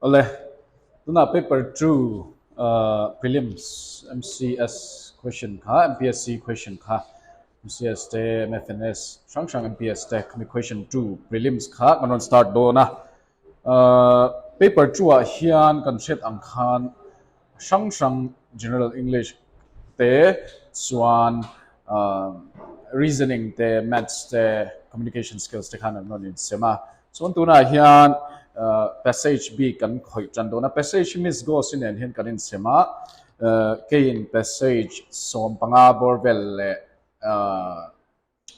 Ole, tuna paper 2 prelims MCS question kha Mpsc question kha MCS te MFNS sang MPS te kami question 2 prelims kha kanon start do na paper 2 a hian kan set ang khan sang general English te chuan reasoning te maths te communication skills te khan non in sema chuan tuna hian passage B kan khoi chan do na passage miss go sin en hian kanin sema kein passage som panga borvel le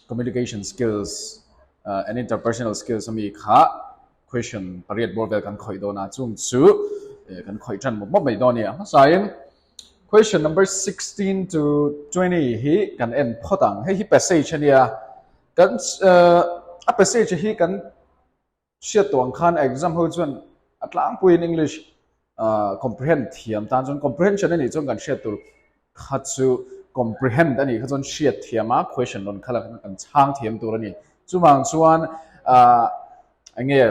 communication skills and interpersonal skills ami kha question pariat borvel kan khoi do na chung chu kan khoi chan mo mai do ni a sain question number 16 to 20 hi kan en photang he hi passage ania kan a passage hi kan share tuang khan example chuan atlang puin English comprehend thiam tan chuan comprehension ani chuan kan share tur khat chu comprehend ani kha chuan share thiama question don khala kan chang thiam tur ani chumang chuan ange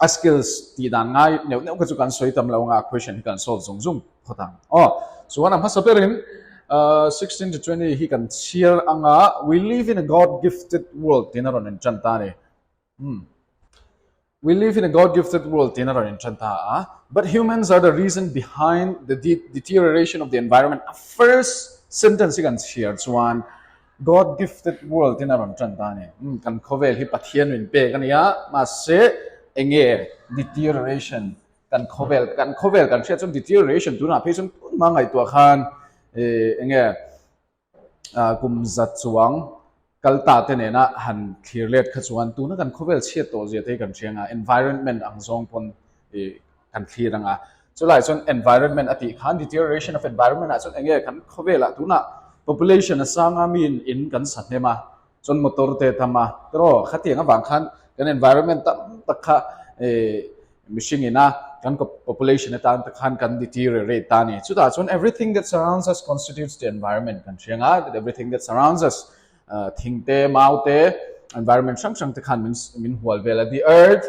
a skills ti dan ngai neu ka chu kan soi tam lo nga question kan solve zung photang chuan am hasaperin 16 to 20 hi kan share anga we live in a god gifted world tinaron en chanta ne We live in a God-gifted world, but humans are the reason behind the deterioration of the environment. First sentence kan share chuan God-gifted world kan khovel hi pathian win pe kan ya ma se enge deterioration kan khovel kan share chun deterioration tuna pe chun ma ngai to khan enge kum zat chuang kalta te ne na han clearlet kha chuan tu na kan khovel che to je te kan chenga environment ang zong pon kan clearanga chulai chon environment ati khan deterioration of environment a chon enge kan khovela tu na population asanga min in kan satnema chon motor te thama tro khatianga wang khan kan environment tam takha mishing ina kan population tan khan kan deteriorate tani chuta chon everything that surrounds us constitutes the environment kan chenga everything that surrounds us thingte maute environment sang te khan means min hual vela the earth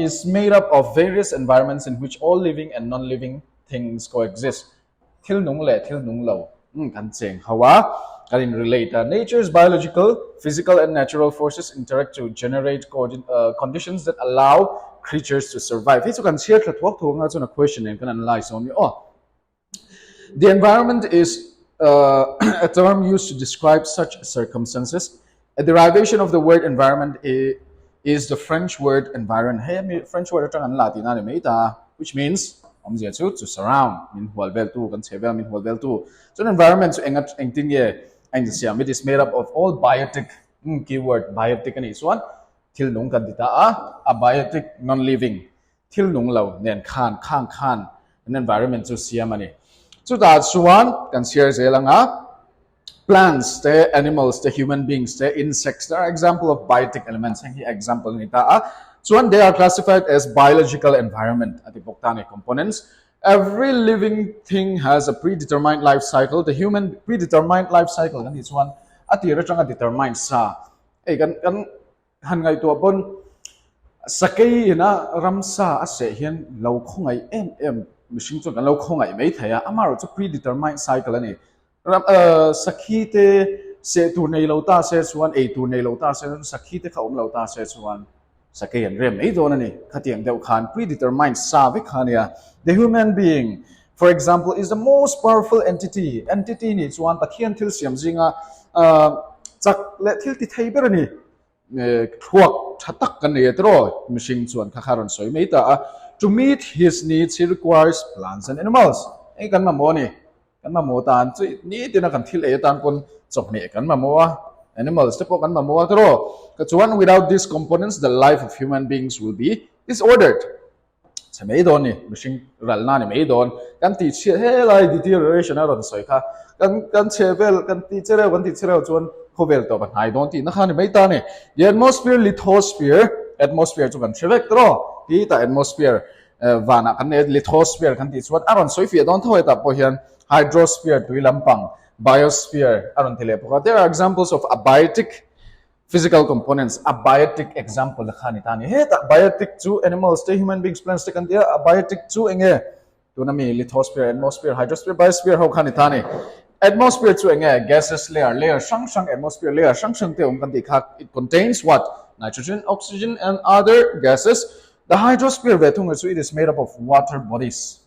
is made up of various environments in which all living and non-living things coexist thil nung lo kan cheng hawa kan relate nature's biological physical and natural forces interact to generate conditions that allow creatures to survive hi chu kan share thawk thunga chuna question en kan analyze on the environment is a term used to describe such circumstances. A derivation of the word environment is the French word environ. Hey, French word in Latin, which means to surround. Min hualbel tu kan sebel min hualbel tu. So an environment it is made up of all biotic keyword biotic and is one til nung kan dita a biotic non-living til nung lau nen khan an environment to siamani. So that's one can share zelanga plants, the animals, the human beings, the insects. There are example of biotic elements. Example nita. So one they are classified as biological environment at the botanic components. Every living thing has a predetermined life cycle. The human predetermined life cycle and this one at the rachanga determined sa. Kan han ngai to pon sakai na ramsa ase hian lo khongai em machine chu kan lo khongai mai thaya amaro chu predetermined cycle ani sakhi te se tur nei lo ta se chuan ei tur nei lo ta se sakhi te khaum lo ta se chuan sakai an rem ei don ani khatiang deu khan predetermined sa ve khania the human being for example is the most powerful entity ni chuan pathian thil siam jinga chak le thil ti thei ber ani thuak thatak kan nei tro machine chuan kharon soi mai ta to meet his needs, he requires plants and animals. Kan mamo tan ni tina kan thil e tan pon chokne kan mamo animals te po kan mamo tro kachuan without these components the life of human beings will be disordered. Sa mai don ni machine ralna ni mai don kan ti che he lai deterioration aron soi kha kan chevel kan ti chere chuan khovel to ban hai don ti na khan mai ta ni the atmosphere atmosphere chu kan chevek tro ti ta atmosphere vana kan lithosphere kan ti chuan aron soifia don thoi ta po hian hydrosphere tui lampang biosphere aron tile po there are examples of abiotic physical components. Abiotic example la khani tani. Hey, abiotic to animals, to human beings, plants, to kandia. Abiotic to enge. To nami lithosphere, atmosphere, hydrosphere, biosphere. How khani tani? Atmosphere to enge gaseous layer, shang atmosphere layer, shang te kanti kha. It contains what? Nitrogen, oxygen, and other gases. The hydrosphere it is made up of water bodies.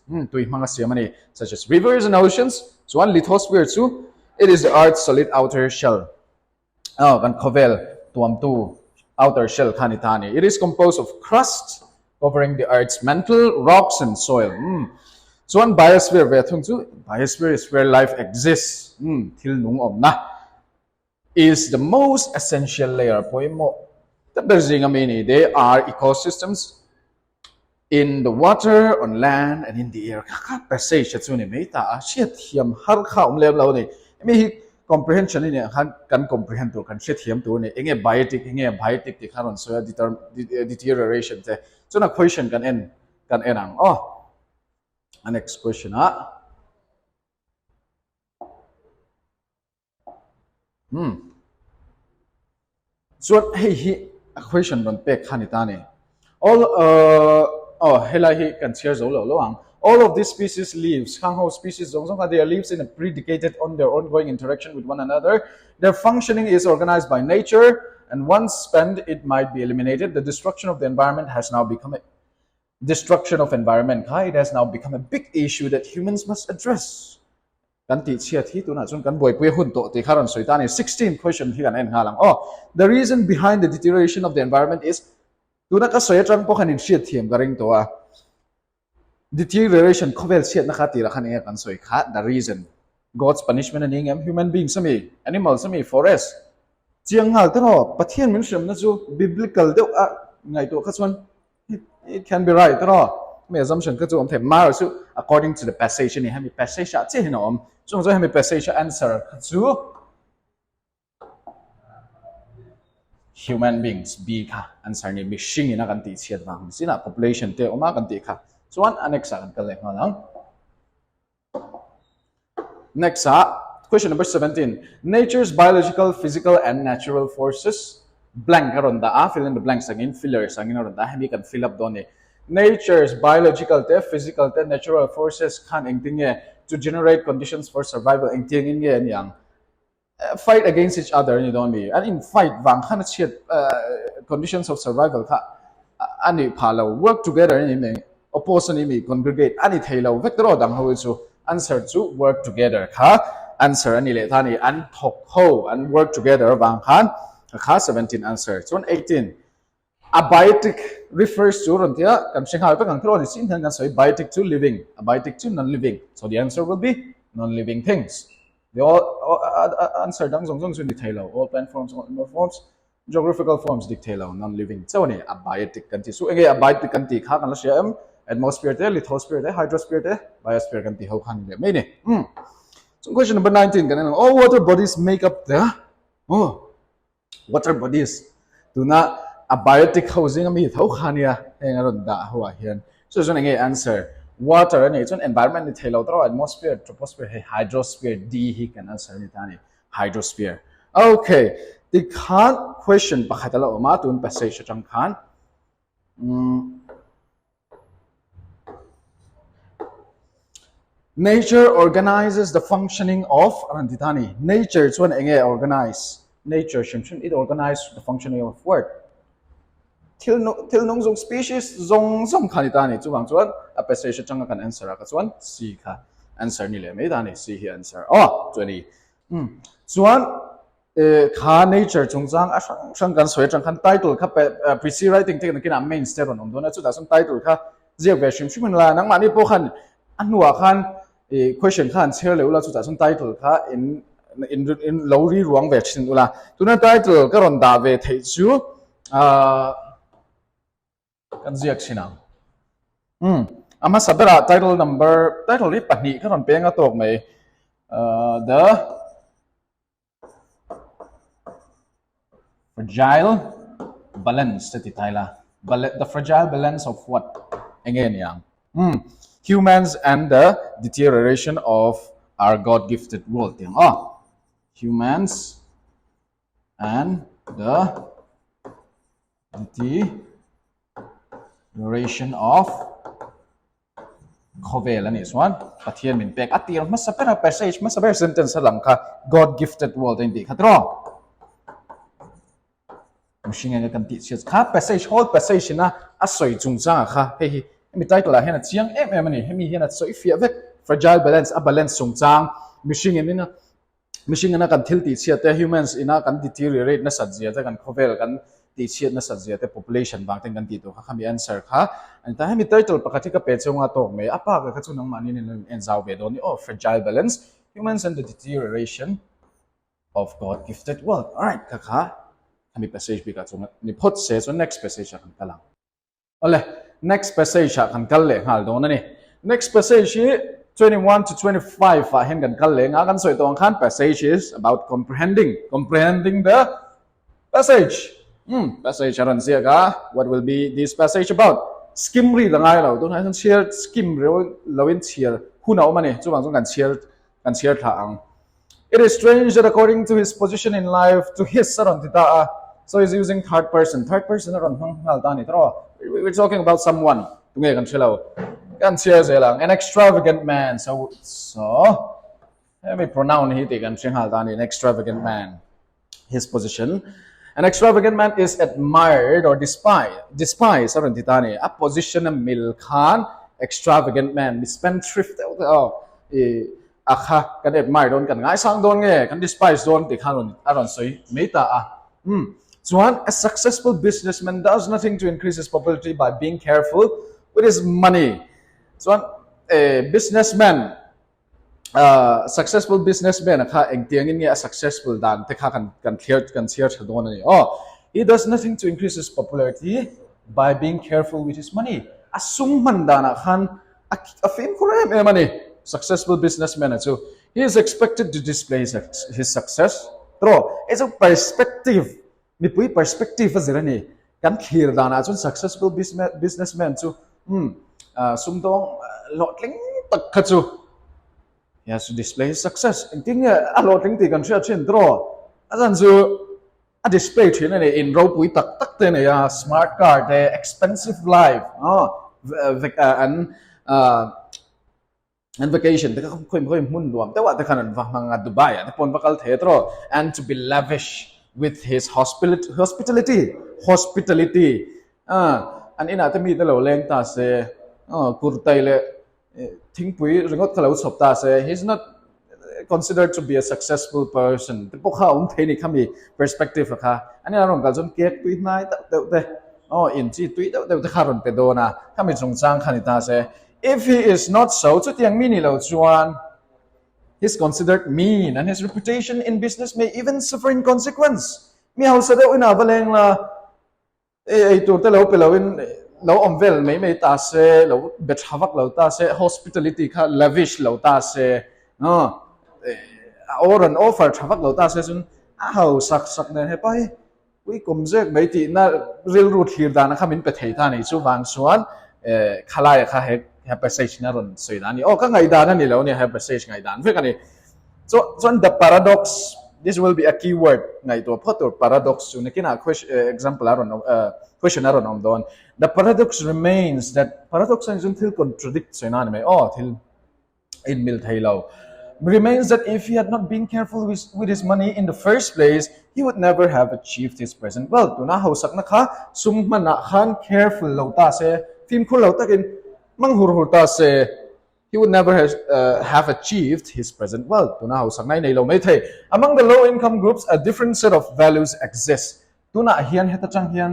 Such as rivers and oceans. So one lithosphere too, it is the Earth's solid outer shell. Kan kovel tuam tu outer shell kanitani. It is composed of crust covering the Earth's mantle, rocks, and soil. So one biosphere biosphere is where life exists. Til nung om na is the most essential layer. They are ecosystems in the water, on land, and in the air. Passage comprehension ini kan comprehend to kan shit hiam to ni biotic ti karon so deterioration te so na question kan en ang next question so hey a question don pe khanitani all hela hi kan share zo lo ang. All of these species lives, Hangho species, their lives in a predicated on their ongoing interaction with one another. Their functioning is organized by nature, and once spent, it might be eliminated. The destruction of the environment has now become a It has now become a big issue that humans must address. 16 question here and the reason behind the deterioration of the environment is deterioration the reason God's punishment and human beings animals forest biblical it can be right assumption according to the passage passage answer human beings B answer ni machine na kan ti siat bang sina population te oma kan ti kha so one annex kan kale next question number 17 nature's biological physical and natural forces blank karon da fill in the blanks again fillers angin ron da hemi kan fill up done nature's biological te physical te natural forces kan engting to generate conditions for survival engting in yang fight against each other and in fight conditions of survival work together oppose congregate answer to work together answer and work together 17 answer so 18 abiotic refers to biotic to living abiotic to non-living so the answer will be non-living things. They all answer all plant forms, animal forms, geographical forms dictate non-living. So abiotic kanti. So abiotic kanti atmosphere te, lithosphere te, hydrosphere te, biosphere kanti how kan le. So question number 19 all water bodies make up the water bodies. Do not abiotic housing how kan ya so answer. Water and it's an environment atmosphere, troposphere, hydrosphere, D he can answer hydrosphere. Okay, the question pakatala umatun passage khan. Nature organizes the functioning of nature it's when organize nature it organizes the functioning of what till nong zong species zong kanitani a passage kan answer C answer ni le me C he answer 20 nature shang kan soi kan title pre writing main step on title la nang mani po khan anwa khan question khan share le ula title in lowri ruang ve chin ula tuna title karon da ve thei chu ama sabera title ni pani karon penga tok mai the fragile balance the fragile balance of what again yang humans and the deterioration of our God-gifted world humans and the deterioration of covalent is one. But here min pek ati mas sapera passage mas sapera sentence lang ka God gifted world hindi ka draw. Machine nga kan teach ka passage whole passage na asoy chung cha ka he mi title la hena chiang ni hemi hena soi fia vek fragile balance a balance chung chang machine ni na machine na kan thil ti chia te humans ina kan deteriorate na sajia ta kan covalent kan ti chia na sajia te population bang ten kan ti to kha mi answer kha an ta hemi title pakati ka pe chunga to me apa ka chunang mani ni en zaw be do ni oh fragile balance humans and the deterioration of God gifted world. All right kha kami passage bi ka chunga ni phot se so next passage kan kalang ole next passage kan kalle hal do na ni next passage 21 to 25 hen kan kalle nga kan soi tong khan passage is about comprehending the passage passage aran sia ka what will be this passage about skim ri langai lo to na share skim lowin share huna mani chu bang kan share tha ang it is strange that according to his position in life to his saron tita so he's using third person aron hal ta ni tro we're talking about someone tungai kan shelo kan share zelang an extravagant man so let me pronoun hi te kan hal ta ni an extravagant man his position. An extravagant man is admired or despised aron tita ni a position na mil khan extravagant man spendthrift akha kan admire don kan ngai sang don nge kan despise don ti khan aron soi meita Chuan, a successful businessman does nothing to increase his popularity by being careful with his money. Chuan, a businessman, successful businessman, a successful dan, can share he does nothing to increase his popularity by being careful with his money. Assume man dana khan a fame kore money. Successful businessman, so he is expected to display his success. Through it's a perspective. Mi pui perspective azirani kan khir dana chun successful businessman chu sumdong lotling takha chu he has to display his success ting a lotling ti kan thia chen draw azan chu a display thin ani in ro pui tak te ne ya smart car te expensive life and vacation te khoi mun duam te wa te khanan wa manga Dubai te pon bakal the tro and to be lavish with his hospitality and in atami the lo leng ta se kurtai le thing pui ringot khalo chop ta se he's not considered to be a successful person te pokha theni khami perspective kha ani arong kal jon cake tui nai te in chi tui te kharon pe do na khami chung chang khani ta se if he is not so chu tiang mini lo chuan he's considered mean and his reputation in business may even suffer in consequence. Mi hau sa daw ina baleng la tur te lo pelawin lo omvel may ta se lo bet havak lo ta se hospitality kha lavish lo ta se or an offer havak lo ta se sun hau sak ne he pai wi komjek mai ti na real root here da na khamin pe thei ta nei chu wang suan khalai kha he passage na ron soidani ka ngai dan ani lo ni have passage ngai dan fe kani so the paradox this will be a keyword ngai to photo paradox chu nakina example aron question aron om don the paradox remains that paradox is until contradict soinani me thil in mil thailo remains that if he had not been careful with his money in the first place he would never have achieved his present wealth tuna hausak na kha summa khan careful lo ta se film khul lo takin manghurhurta se he would never have achieved his present wealth. Tuna hausak nai nei lo mai thei among the low income groups a different set of values exist. Tuna hian heta chang hian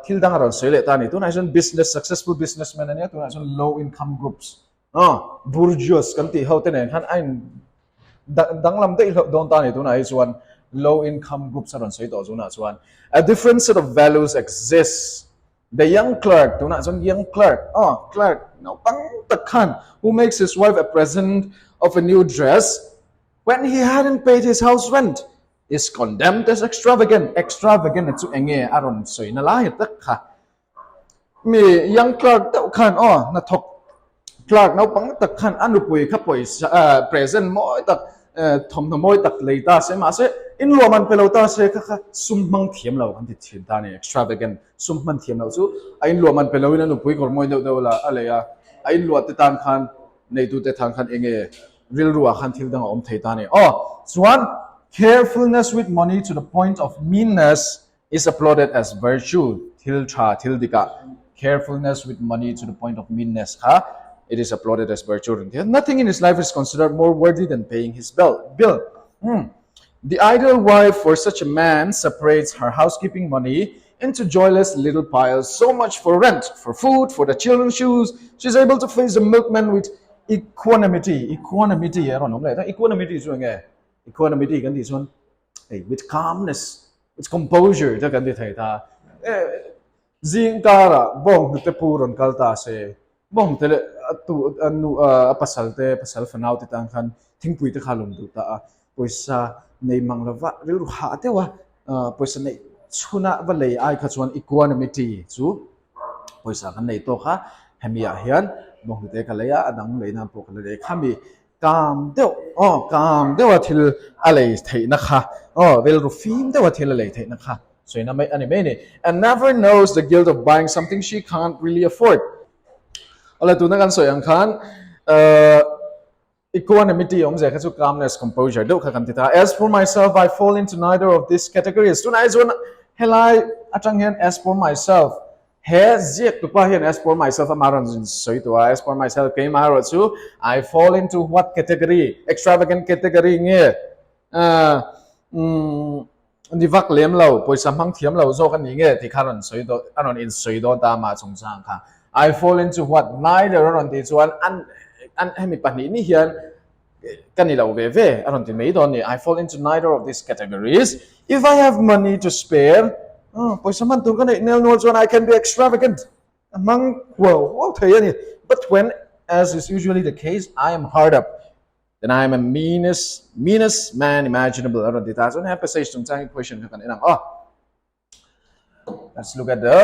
thil dang aron sele ta ni tuna is business successful businessman ania tuna is low income groups. Bourgeois kan ti ho te ne han ain dang lam te don ta ni tuna is one low income groups aron sei to zuna chuan a different set of values exists. The young clerk, clerk, who makes his wife a present of a new dress when he hadn't paid his house rent is condemned as extravagant. Extravagant to enge aron soi na lahi takha. Me young clerk na thok clerk no pang takhan anupui khapoi present moi tak thom moi tak leita se ma se in lo man pelota se kha summang thiam lo kan ti thin ta ni extravagant summan thiam lo chu in lo man pelowina nu pui kor moi do la aleya in lo te tan khan nei tu te thang khan enge real ruwa khan thil dang om thei ta ni chuan carefulness with money to the point of meanness is applauded as virtue thil tha thil dika carefulness with money to the point of meanness it is applauded as virtue. Nothing in his life is considered more worthy than paying his bill. The ideal wife for such a man separates her housekeeping money into joyless little piles. So much for rent, for food, for the children's shoes. She's able to face the milkman with equanimity. Equanimity, I don't know. Equanimity is doing equanimity kan this one. With calmness, with composure. Ta kan thai ta. Zing kara bong te puron kalta se. Bong tele tu anu pasal fanau te tang kan thingpui te khalum tu ta poisa nei manglava ru ha te wa poisa nei chuna va lei ai kha chuan equanimity chu poisa kan nei to kha hemia hian bong te ka leya adang leina po ka le khami kam deuh thil alei thei na kha vel ru fim deuh thil alei thei na kha so na mai ani mai ni and never knows the guilt of buying something she can't really afford. Ala tu na kan so yang khan equanimity om je khachu calmness composure do kha kan tita as for myself I fall into neither of these categories tonight one helai atang hian as for myself he je tu pa hian as for myself amaran jin soi to as for myself ke maro chu I fall into what category extravagant category nge nivak lem lo poisa mang thiam lo zo kan ni nge ti kharon soi do anon in soi do ta ma chung chang kha I fall into what neither on this one and hemi pani ni hian kanila ve aron ti mei don ni I fall into neither of these categories if I have money to spare poisa man tu kan nel no one I can be extravagant among wow thai ani but when as is usually the case I am hard up then I am a meanest man imaginable aron ti ta so have passage tung chang question kan inang let's look at the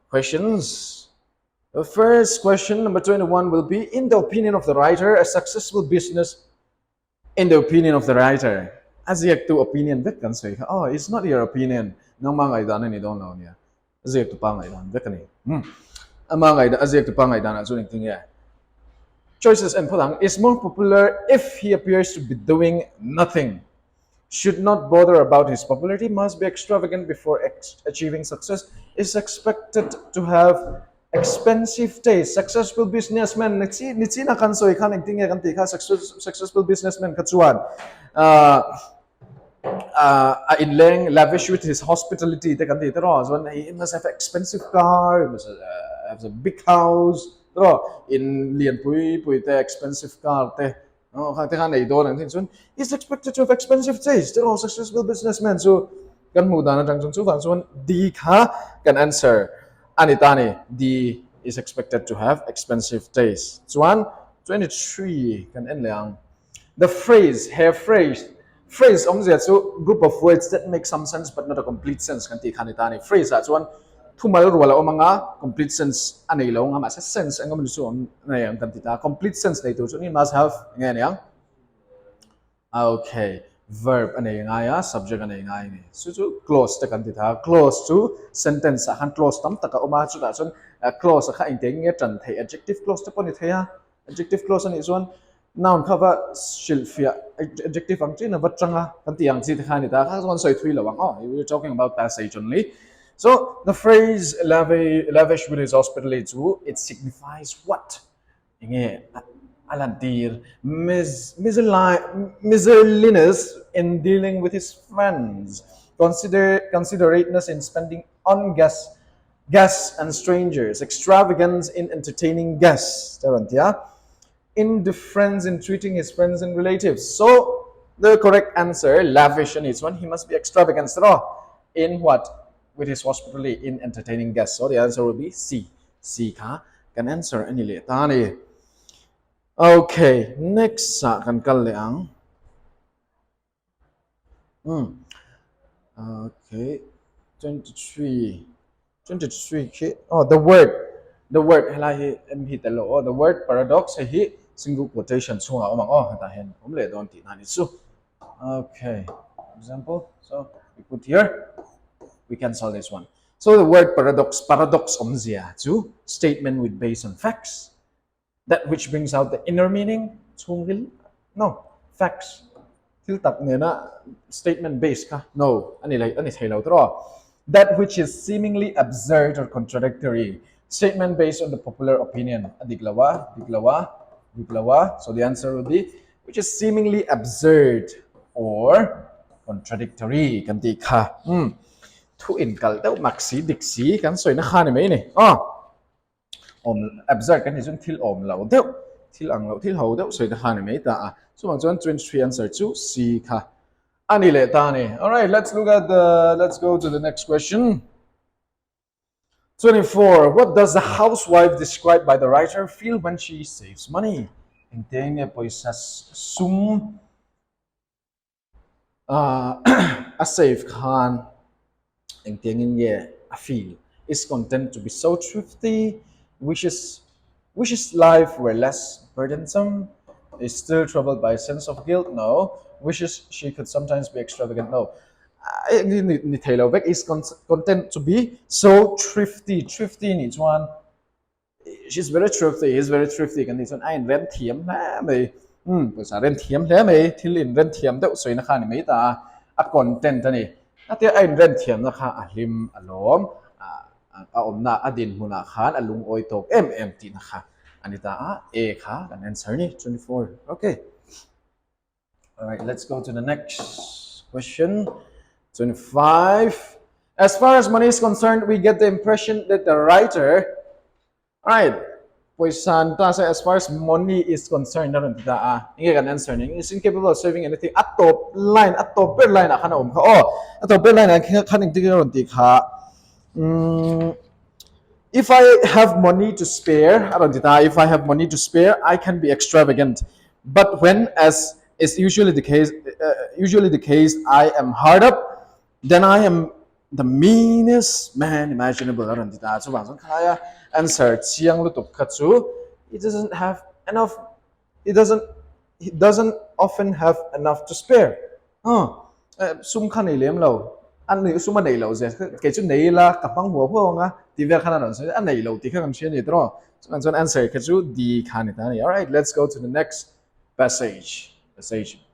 questions. The first question, number 21, will be, in the opinion of the writer, a successful business, in the opinion of the writer. As you to opinion, that can say, it's not your opinion. No mangai dan ni don't know niya. As you to pangai dan, that can Amangai as you to pangai dan as uning thing Choices and pulang is more popular if he appears to be doing nothing. Should not bother about his popularity, must be extravagant before achieving success, is expected to have expensive taste. Successful businessman nitsi na kan so ikhan acting kan ti kha successful businessman kachuan in leng lavish with his hospitality te kan ti tero so he must have expensive car, he must have a big house tero in lian pui te expensive car te kha te khan nei do nang tin is expected to have expensive taste tero successful businessman so kan mu dana tang chu wang chuan di kha kan answer Anitani, D is expected to have expensive taste. Chuan 23 kan en leang. The phrase, phrase so group of words that make some sense but not a complete sense kan ti khanitani. Phrase chuan thumal ruwala omanga complete sense anei lo nga ma sense angam lu so nei ang kan ti ta complete sense nei tu chuan must have nge yang. Okay. Verb anei nga ya subject anei nga ni chu clause te kan ti tha clause chu sentence han clause tam taka oma chu da chon clause kha inte nge tran thei adjective clause te poni theya adjective clause ani chuan noun cover shilfia adjective ang chin na watanga kan ti ang chi kha ni ta kha chuan soi thui lawang we are talking about passage only so the phrase lavish with his hospitality chu it signifies what nge Alantir miserliness in dealing with his friends, considerateness in spending on guests and strangers, extravagance in entertaining guests, indifference in treating his friends and relatives. So the correct answer, lavish on its one, he must be extravagant in what? With his hospitality in entertaining guests. So the answer will be C. C can answer any later. Okay, next kan kaleang. Okay, 23 the word hala hi hi talo the word paradox hi single quotation chunga omang ta hen omle don ti nani su okay example. So we put here, we cancel this one. So the word paradox omzia to statement with based on facts, that which brings out the inner meaning. No, facts. Til tak na statement based ka? No, ani thailaw tro. That which is seemingly absurd or contradictory. Statement based on the popular opinion. Diglawa. So the answer would be which is seemingly absurd or contradictory. Kanti ka. Thu in kal daw maxi diksi kan soi na khani mai ni. Absurd kan izun thil law deuh. Thil ang law thil ho deuh soi na khani mai ta. So ang 23 answer to C ka. Anile tani. All right, let's go to the next question. 24. What does the housewife described by the writer feel when she saves money? Entende pois sum a save khan entende a feel is content to be so thrifty, wishes life were less burdensome, is still troubled by a sense of guilt. No. Wishes she could sometimes be extravagant. No. Is content to be so thrifty. Thrifty needs one. She's very thrifty. He's very thrifty. Kan needs one. Ein rent thiam na mai. Sa rent thiam le mai. Thil in rent thiam deuh soi na kha ni mai ta. A content ani. Ati ein rent thiam na kha ahlim alom. A omna adin huna khan alung oi tok empty na kha. Anita A kha kan answer ni 24. Okay. All right, let's go to the next question. 25. As far as money is concerned, we get the impression that the writer, all right, as far as money is concerned, can answer is incapable of saving anything. At top line, per line, at top per line, if I have money to spare, I can be extravagant. But when, as is usually the case, I am hard up, then I am the meanest man imaginable. So answer it doesn't have enough. It doesn't often have enough to spare. Sum khan nei lem lo. An nei suma nei lo je. Ke chu nei la kapang huo pho nga. Ti ver khana ron so an nei lo ti khan chen ni tro. So answer ke chu D khan ni ta ni. All right, let's go to the next passage.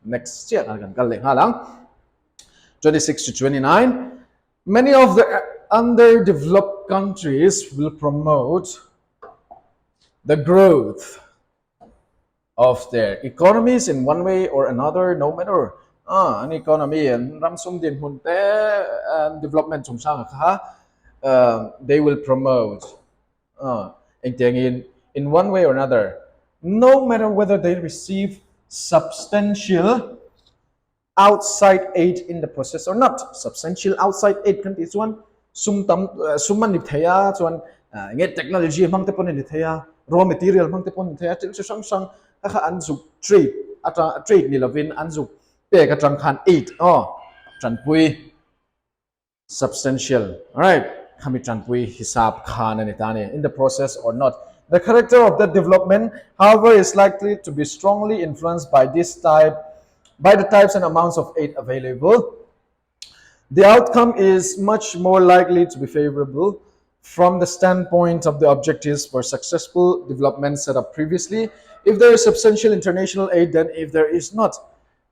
Next chat kan kal le ha lang. 26 to 29. Many of the underdeveloped countries will promote the growth of their economies in one way or another, no matter an economy and ramsum din hunte and development they will promote in one way or another, no matter whether they receive substantial outside aid in the process or not. Substantial outside aid kan this one summan nithaya chuan nge technology mang te pon nithaya, raw material mang te pon nithaya til sang kha anzuk trade ni lovin anzuk pe ka tang khan aid tran pui substantial. All right, kami tran pui hisab khan anitani in the process or not. The character of that development, however, is likely to be strongly influenced by the types and amounts of aid available. The outcome is much more likely to be favorable from the standpoint of the objectives for successful development set up previously if there is substantial international aid than if there is not.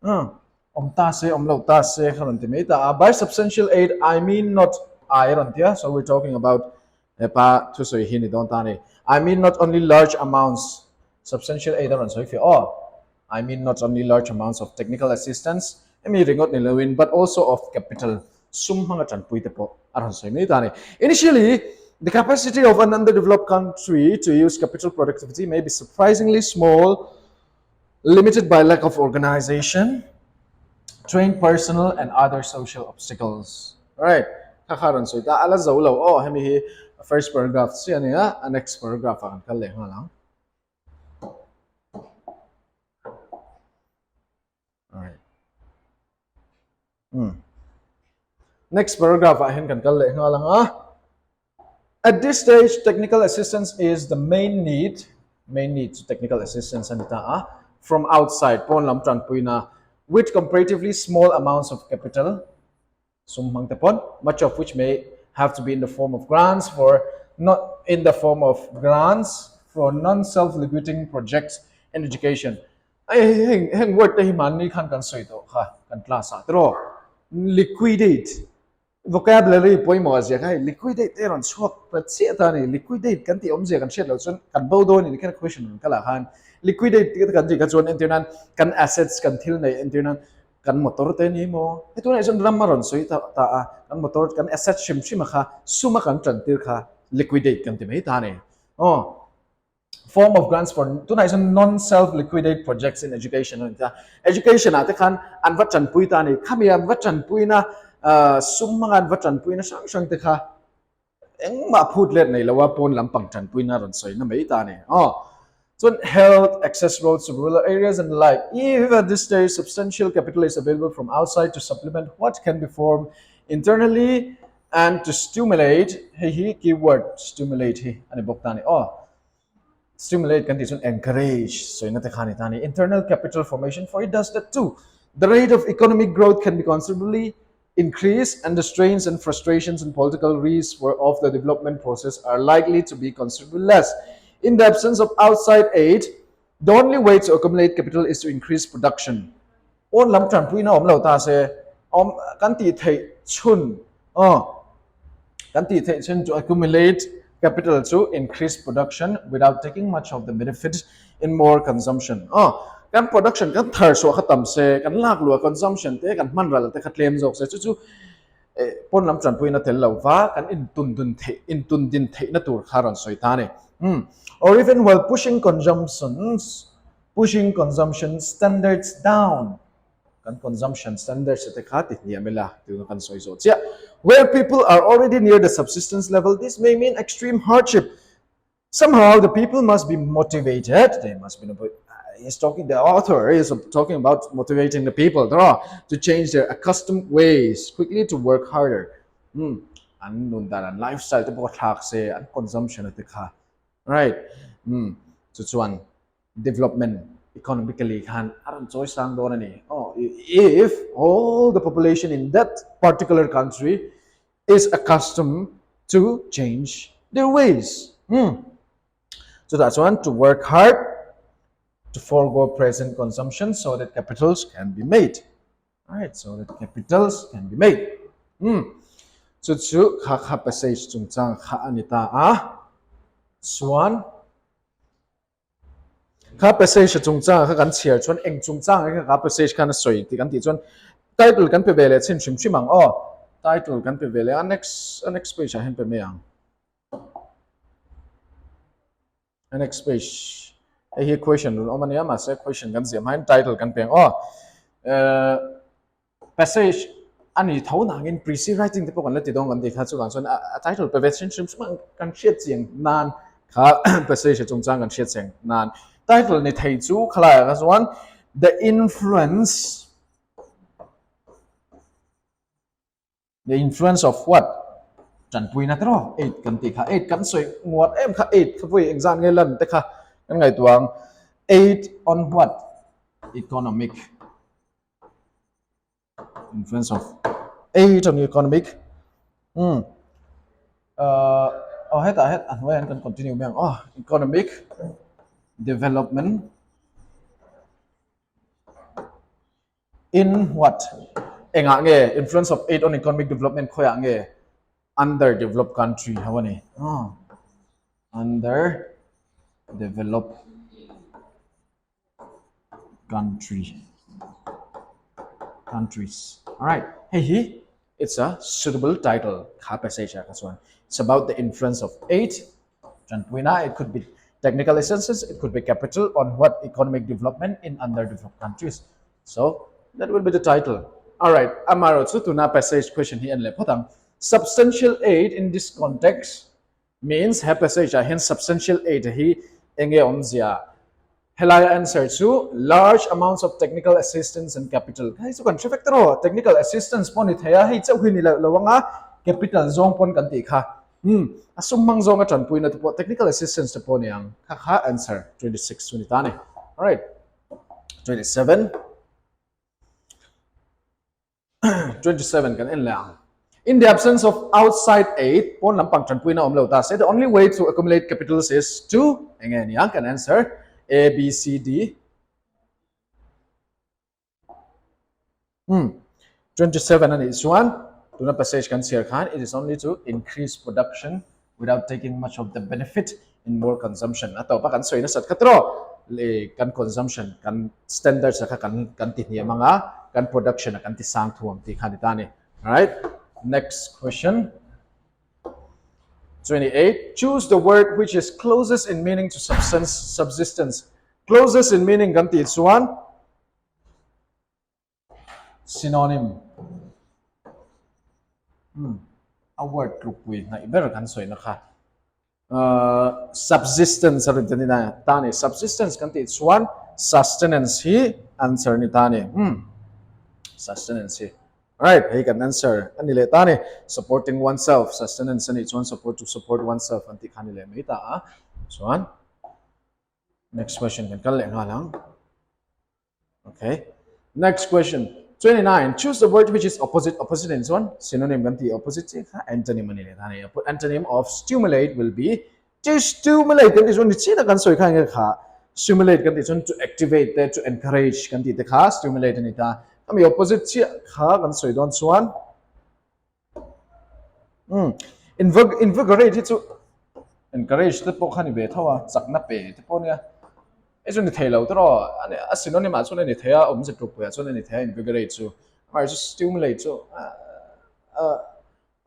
By substantial aid, I mean not so we're talking about I mean not only large amounts. Substantial aid I mean not only large amounts of technical assistance, but also of capital. Initially, the capacity of an underdeveloped country to use capital productivity may be surprisingly small, limited by lack of organization, trained personnel, and other social obstacles. All right. First paragraph next paragraph All right. Next paragraph at this stage, technical assistance is the main need to technical assistance from outside. with comparatively small amounts of capital, much of which may have to be in the form of grants for not in the form of grants for non-self-liquidating projects in education. Ay heng word tahi mani kan soi to ha kan class atro liquidate vocabulary poi mo azia kai liquidate eron swak but se ta ni liquidate kan ti omje kan shet lo chon kan bo do ni kan question kala han liquidate kan ti ka chon internan kan assets kan thil nei internan kan motor te ni mo itu na jon ramaron soi ta kan motor kan asset shim shim kha suma kan tran tir kha liquidate kan ti mai ta ni oh form of grants for tunai non self liquidate projects in education education ate khan an vachan pui ta ni khamia vachan pui na sum mga vachan pui na sang te kha eng ma phut let nei lawa pon lampang chan pui na ron soi na mai ta ni so health, access roads to rural areas and the like. If at this stage substantial capital is available from outside to supplement what can be formed internally and to stimulate, hey, keyword stimulate, hey, ani boktani. Stimulate can encourage. So internal capital formation for it does that too. The rate of economic growth can be considerably increased, and the strains and frustrations and political risks of the development process are likely to be considerably less. In the absence of outside aid, the only way to accumulate capital is to increase production. On lam tran pui na om lo ta se om kan ti thei chun kan ti thei chun to accumulate capital to increase production without taking much of the benefit in more consumption. Kan production kan thar so khatam se kan lak lu consumption te kan man ral te khatlem jok se chu pon lam tran pui na tel lo wa kan in tun din thei na tur kharon soi ta ne or even while pushing consumption standards down. Consumption standards where people are already near the subsistence level, this may mean extreme hardship. Somehow the people must be motivated. They must be. The author is talking about motivating the people to change their accustomed ways quickly to work harder. Lifestyle and consumption right. So one development economically can if all the population in that particular country is accustomed to change their ways. So that's one, to work hard to forego present consumption so that capitals can be made. Alright, so that capitals can be made. So to passage anita Swan passage kan chiar chuan eng passage kan soi ti kan ti chuan title kan pe vele chin chim chimang title kan pe vele next page hen pe meang next page here question omania ma se question kan ziam hain title kan pe passage ani thau nang in pre writing te pokon la ti dong kan ti kha chu kan chuan title pe ve chin chim chimang kan chiat chiang nan kha passage kan chiat chiang nan title ni thei chu khala as one the influence of what chan pui na tro 8 kan ti kha 8 kan soi ngot em kha 8 kha pui exam nge lan te kha kan ngai tuang 8 on what economic influence of 8 on economic het an way kan continue meng economic development in what influence of 8 on economic development khoya nge underdeveloped country hawani underdeveloped countries. All right, hey, it's a suitable title. It's about the influence of 8. It could be technical essences, it could be capital on what economic development in underdeveloped countries. So that will be the title. All right, Amaro Tsutuna passage question here and lepotang. Substantial aid in this context means passage hence substantial aid he enge omzia. Helaya answer to large amounts of technical assistance and capital. Hey, so technical assistance pon it haya hey chau hini lawanga capital zong pon kan ti kha. Asumang zong atran pui na po technical assistance to pon yang kha answer 26 tani. All right. 27 27 kan en lang. In the absence of outside aid, pon lampang tranpuina omlo ta say the only way to accumulate capitals is to again yang can answer A B C D. 27 and is one. Do not passage can share khan. It is only to increase production without taking much of the benefit in more consumption. Ato pa kan soy na sat katro le kan consumption kan standard sa kan tinya mga kan production kan ti sang thuam ti khanitani. All right. Next question. 28. Choose the word which is closest in meaning to subsistence. Closest in meaning kan ti it's one. Synonym. A word group with na iber kan soy na ka. Subsistence rin tani na tani. Subsistence kan ti it's one. Sustenance hi answer ni tani. Sustenance hi. Alright, he can answer. Kanile tani supporting oneself. Sustenance and it's one support to support oneself. Anti kanile mita ah. So on. Next question kan kalle nga lang. Okay. Next question. 29. Choose the word which is opposite. Opposite in one. Synonym ganti opposite. Antonym manile tani. Antonym of stimulate will be to stimulate. Ganti one china kan soy kha nga. Stimulate ganti one to activate, to encourage ganti te kha stimulate ni ta. Kami opposite chia kha kan soy don swan. Invigorate to encourage te po khani be thawa sakna pe te po nia. Eso ni thelo tro a synonym a chone ni thaya se group ya chone ni thaya invigorate so or just stimulate so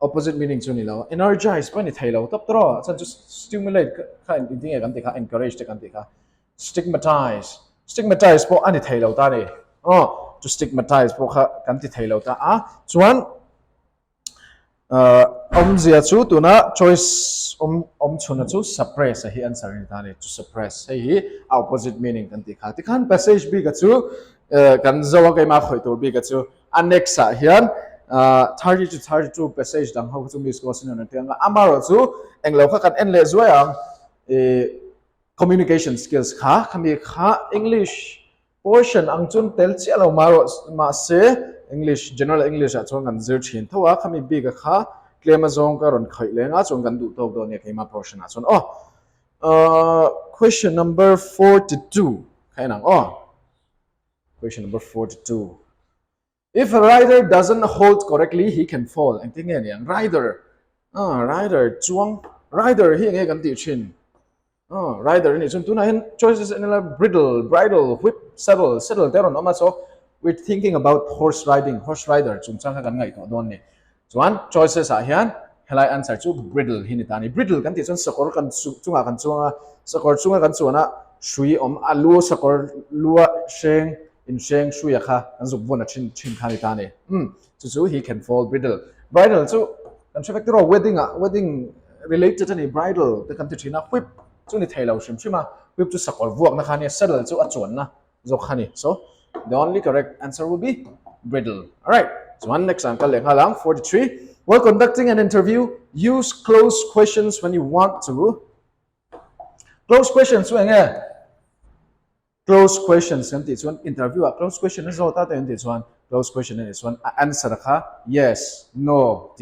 opposite meaning so ni lo energize pa ni thelo top tro so just stimulate kha ni kan te kha encourage te kan te kha stigmatize po ani thelo ta ni to stigmatize po kha kan ti thelo ta chuan zia chu tuna choice chuna chu suppress hi answer ni tani to suppress hi opposite meaning kan ti khan passage b ga chu kan zawa kai ma khoi tur b ga chu anexa hian 30 to 32 passage dang ho chu miss ko sin na tianga amaro chu englo kha kan en le zuayang communication skills kha khami kha English portion ang chun tel chialo maro ma se English general English a chong kan zir thin thowa khami big kha claim azong ka ron khai lenga chong kan du tok do ne keima portion a chon question number 42 khainang question number 42. If a rider doesn't hold correctly he can fall and thing yang rider chuang rider hi nge kan ti chin rider ni chun tuna hen choices in la bridle whip saddle teron ama so we're thinking about horse rider chung chang kan ngai to don ni chuan choices a hian helai answer chu bridle hi ni tani bridle kan ti chun sakor kan chunga kan chuanga sakor chunga kan chuana shui alu sakor lua sheng in sheng shui kha an zuk bona chin kha ni tani chu he can fall bridle chu kan factor wedding related ani bridal the kan ti thina whip chu ni thailo shima whip chu sakor vuak na khani saddle chu a chuan na zo khani so the only correct answer will be bridle. All right. So one example, 43. While conducting an interview, use closed questions when you want to. Closed questions, closed questions. This one interview. Closed question is what this one. Closed question is one answer. Yes, no.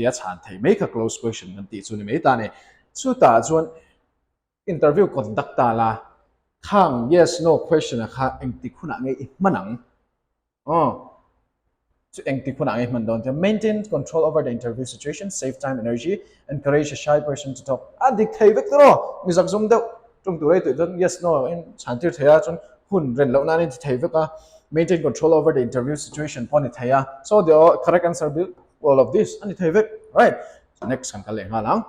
Make a closed question. This one may tane. So that one interview conduct la. Kang yes no question engti kuna ngai manang to engti kuna ngai man don to maintain control over the interview situation, save time, energy, encourage a shy person to talk dik thai vek tro misak zum da tung tu rei tu don yes no in chantir thaya chun hun ren lo na ni thai vek maintain control over the interview situation pon thaya so the correct answer will all of this ani thai vek right. So next kan kale ngalang.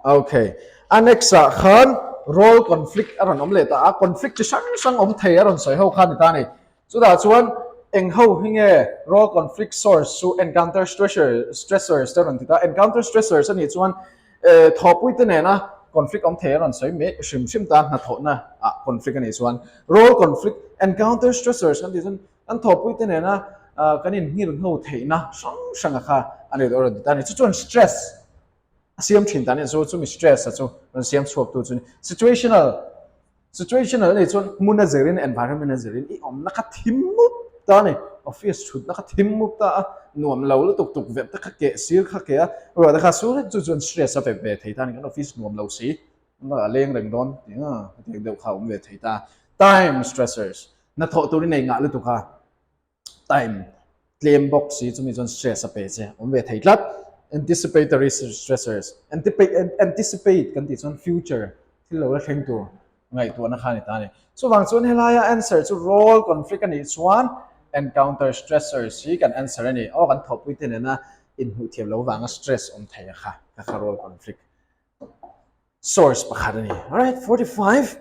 Okay. Anexa khan role conflict aron omleta conflict chi sang thei aron soi ho khan ta ni so da chuan eng ho hinge role conflict source to encounter stressors taron ta encounter stressors ani chuan thopui te ne na conflict thei aron soi me shim ta na tho na conflict ani chuan role conflict encounter stressors ani chuan an thopui te ne na kanin ngil ho thei na sang kha ani aron ta ni chuan stress siam thin tani so chumi stress so siam chhuak tu chuni situational ni chon muna zerin environment zerin I om naka thimu ta ni office chut naka thimu ta nuam lo tuk tuk vet ta ke sir kha ke ro da kha sur chu chon stress a ve thei ta ni kan office nuam lo si na leng reng don ti deu kha om ve thei ta time stressors na tho tu ni nei nga lu tu kha time claim box si chu mi chon stress a pe che om ve thei tlat anticipatory stressors anticipate kan ti chon future thil lo la thleng tu ngai tu na khani ta ni so wang chon helaya answer chu role conflict ani chuan encounter stressors hi kan answer ani o kan thop wi ten na in hu thiam lo wanga stress om thai kha ka role conflict source pakhadani alright 45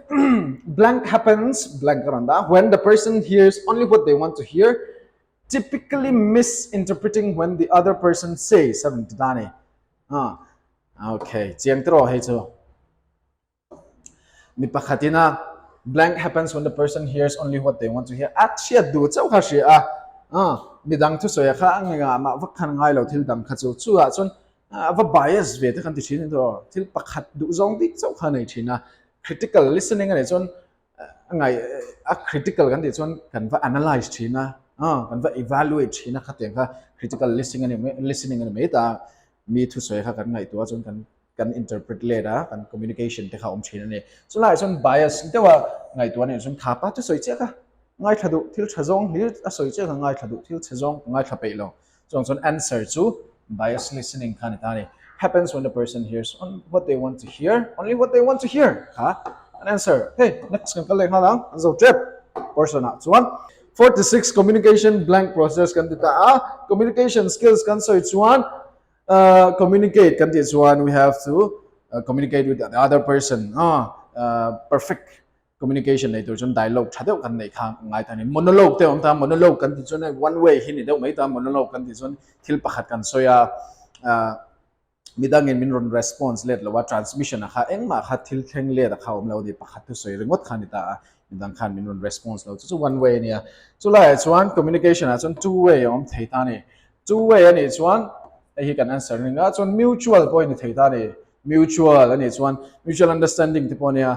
blank happens blank randa when the person hears only what they want to hear typically misinterpreting when the other person says 70 okay chiang tro hai chu mi pakhatina blank happens when the person hears only what they want to hear achia du chau kha ri mi dang thu soya kha anga ma vak khan ngai lo thil dang kha chu chu a chon va bias ve te kan ti thin do thil pakhat du zong dik chau kha nei thina critical listening ani chon ngai a critical kan ti chon kan va analyze thina kan va evaluate thina kha te kha critical listening ani me ta mi thu soya kha kan ngai tu chon kan interpret later kan communication te kha om thina ni so lai chon bias te wa ngai tu ani chon kha pa tu soi che kha ngai thadu thil thajong hi a soi che kha ngai thadu thil thajong ngai tha pe lo chon answer chu bias listening khan tani happens when the person hears on what they want to hear only what they want to hear an answer hey next kan kale halang zo trip person at one 46 communication blank process kan ta communication skills kan so it's one communicate kan it's one we have to communicate with the other person perfect communication nei tur chon dialogue thadeu kan nei khang ngai tani monologue te om ta monologue kan ti chon one way hi ni deu mai ta monologue kan ti chon thil pakhat kan soya midang in min ron response let lo wa transmission kha engma kha thil thleng le da kha om lo di pakhat tu soi ringot khani ta midang khan min ron response lo chu one way nia chu lai chuan communication a chon two way om thei ta ni two way ani chuan hi kan answer ni nga chon mutual point ni thei ta ni mutual ani chuan mutual understanding te ponia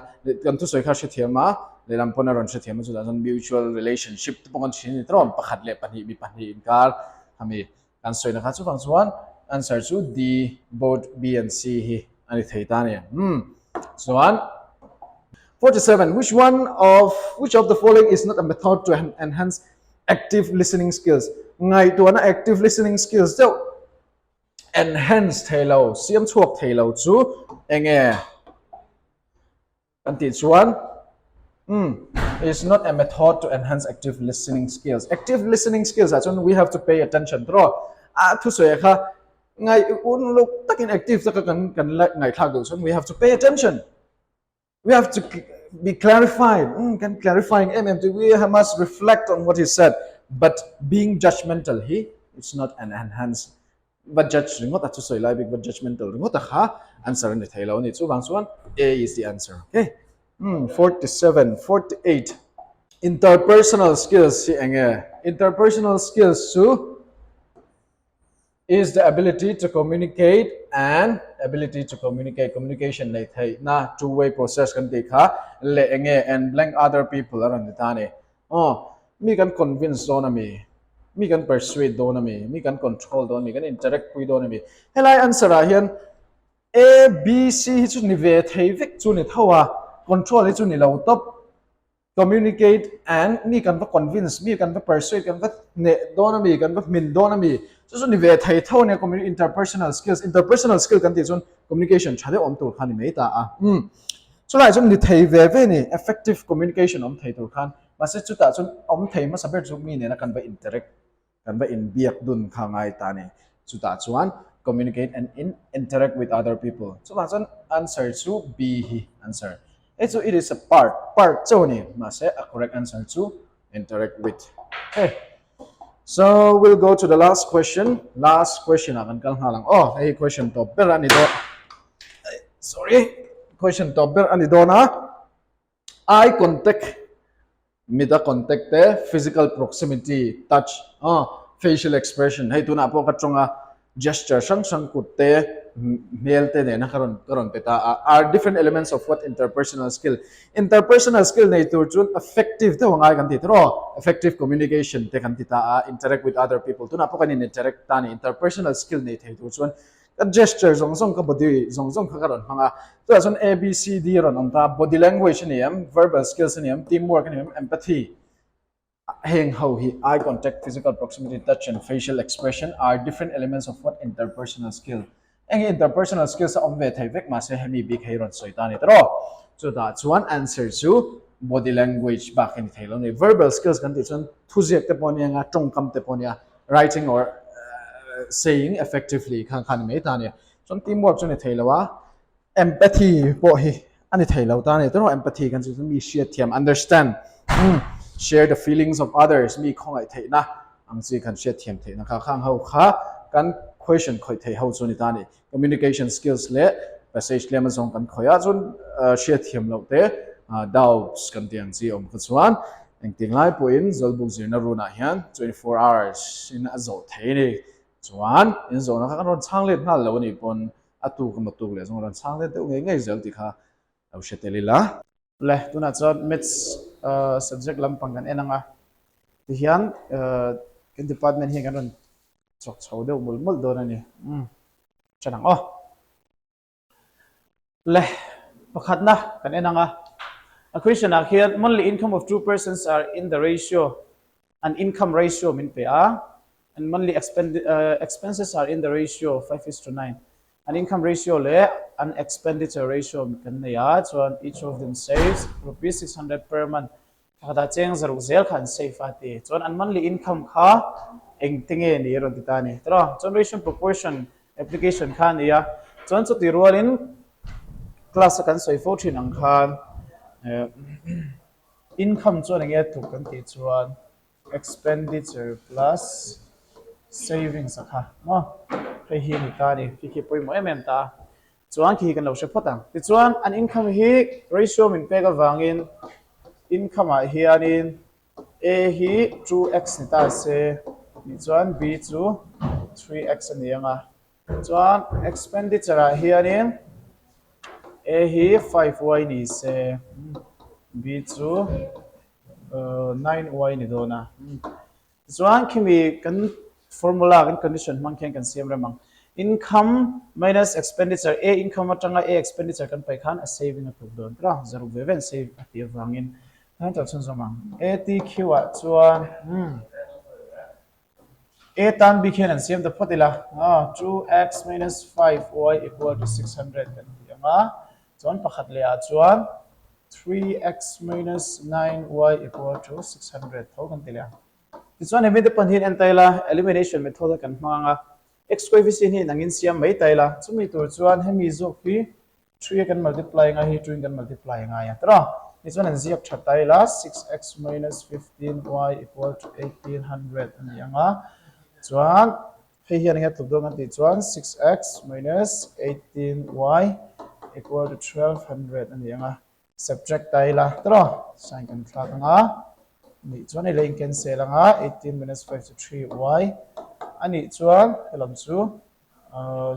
kan tu soi kha she thiama le lam pona ron she thiama chu da mutual relationship te pon chin ni tron pakhat le pani mi pani in kar hami kan soi na kha chu fang chuan answer chu D both B and C hi ani thei ta ni chuan 47 which of the following is not a method to enhance active listening skills ngai tu na active listening skills so enhance thelo siam chuak thelo chu enge anti chuan is not a method to enhance active listening skills active listening skills achon we have to pay attention draw thu soya kha ngai un lok takin active ta kan ngai thak do chon we have to pay attention we have to be clarified can clarifying we must reflect on what he said but being judgmental it's not an enhance but judge ringot atu soi lai big but judgmental ringot kha answer ni thailo ni chu bang chuan A is the answer okay 47 48 interpersonal skills si enge interpersonal skills su is the ability to communicate and ability to communication nei thai na two way process kan ti kha le enge and blank other people aron ta ni mi kan convince do na mi kan persuade do na mi kan control do mi kan interact pui do na mi helai answer a hian A B C chu ni ve thei vek chu ni thawa control chu ni lo top communicate and mi kan va convince mi kan va persuade kan va ne do na mi kan va min do na mi chu ni ve thei thaw ne interpersonal skill kan ti chun communication chhade om tur khani mei ta chu lai chun ni thei ve ni effective communication om thei tur khan ma se chu ta chun om thei ma saber chu mi ne na kan va interact kan va in biak dun kha ngai ta ni chu ta chuan communicate and interact with other people so ma chun answer chu B hi answer so it is a part so ni ma se a correct answer to interact with okay so we'll go to the last question akan kal halang hey question to ber ani do sorry question to ber ani do na eye contact mida contact te physical proximity touch facial expression hey tu na po ka chonga gesture sang kutte melte ne na karon peta are different elements of what interpersonal skill nei tur chun effective te wangai kan ti tro effective communication te kan ti ta interact with other people tuna po kan interact ta ni interpersonal skill nei thei tur chun ka gesture zong ka body zong ka karon hanga to chun a b c d ron ang ta body language ni am verbal skills ni am teamwork ni am empathy hang how he eye contact, physical proximity, touch, and facial expression are different elements of what interpersonal skill. And interpersonal skills are onve thayvek ma se hemi big hayron soitani tro. So that's one answer to body language back in thailon. Verbal skills kan tichon thuzek te ponia nga tongkam te ponia writing or saying effectively kan me tani. So teamwork chon thailawa empathy po hi ani thailaw tani tro empathy kan chu mi share thiam understand. Share the feelings of others mi khong ai thei na ang chi kan share thiam thei na kha khang ho kha kan question khoi thei ho chu ni ta ni communication skills le passage le ma zong kan khoya chun share thiam lo te doubts kan tiang chi om khu chuan eng ting lai poin zolbuk zirna runa hian 24 hours in a zo thei ni chuan in zo na kha kan ron chang le ngal lo ni pon atu ka matuk le zong ron chang le te ngai zel ti kha au sheteli la le tuna chon maths subject lampang kan enanga ti hian ken department hi kan ron chok chho de mul do na ni chanang le pakhat na kan enanga a question here monthly income of two persons are in the ratio an income ratio min pe and monthly expenses are in the ratio 5:9 an income ratio le an expenditure ratio kan ne ya so each of them saves rupees 600 per month kada cheng zaru zel khan save ati chon an monthly income kha eng tinge ni ron titani tro chon ratio proportion application khan ya chon chu ti rolin class kan soi fo thin ang khan income chon nge tu kan ti chuan expenditure plus savings akha no he hi ni ta ni ki poi mo em ta chuan ki kan lo she photang ti chuan an income hi ratio min pe ga wangin income hianin a hi 2x ni ta se ni chuan b chu 3x ani anga chuan expenditure hianin a hi 5y ni se b chu 9y ni dona chuan kimi kan formula kan condition mang kan siam ramang income minus expenditure a income atanga a expenditure kan pai khan a saving a tuk don tra zaru veven save ati wangin han ta chun zamang a t q a chuan a tan b khen an siam da photila 2x minus 5y equal to 600 kan tianga chuan pakhat le a chuan 3x minus 9y equal to 600 thau kan tila this one hemi de panhin an taila elimination method kan hmanga x coefficient hi nangin siam mai taila chumi tur chuan hemi zo hi 3 kan multiply nga hi 2 kan multiply nga ya tra this one an ziak tha taila 6x minus 15y equal to 1800 ani anga chuan hei hian nge tuk dong an ti chuan 6x minus 18y equal to 1200 ani anga subtract taila tra sign kan thla anga ni chuan ele in cancel anga 18 minus 5 to 3y ani chuan helam chu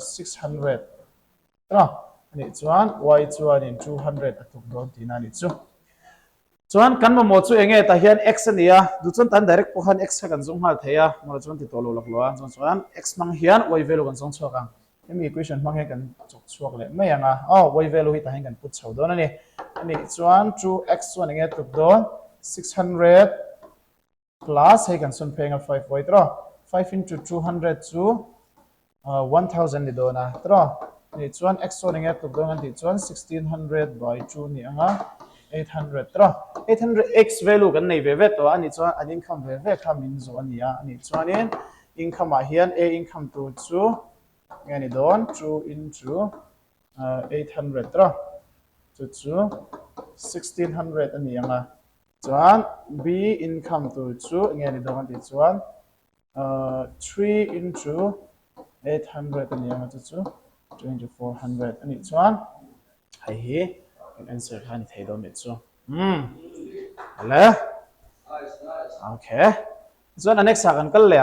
600 tra ani chuan y chuan in 200 atuk don tin ani chu chuan kan mo chu enge ta hian x ania du chuan tan direct po han x kan zong hal theya mo chuan ti tolo lak loa chuan x mang hian y value kan zong chuak ang emi equation mang he kan chok chuak le mai anga y value hi ta hen kan put chho don ani ani chuan 2x chuan enge tuk don 600 plus hey kan sun paying a 5y tro 5 into 200 to 1000 ni dona tro ni chuan x so nge tuk dong an ti chuan 1600 by 2 ni anga 800 tro 800 x value kan nei ve ve to ani chuan an income ve ve kha min zo ania ani chuan in income a hian a income to chu nge ni don 2 into 800 tro chu 1600 ani anga chuan b income to chu nge ni dong an ti chuan 3 into 800 ani anga chu 2400 ani chuan hai hi an answer khan thei do me chu ala okay chuan an next kan kal le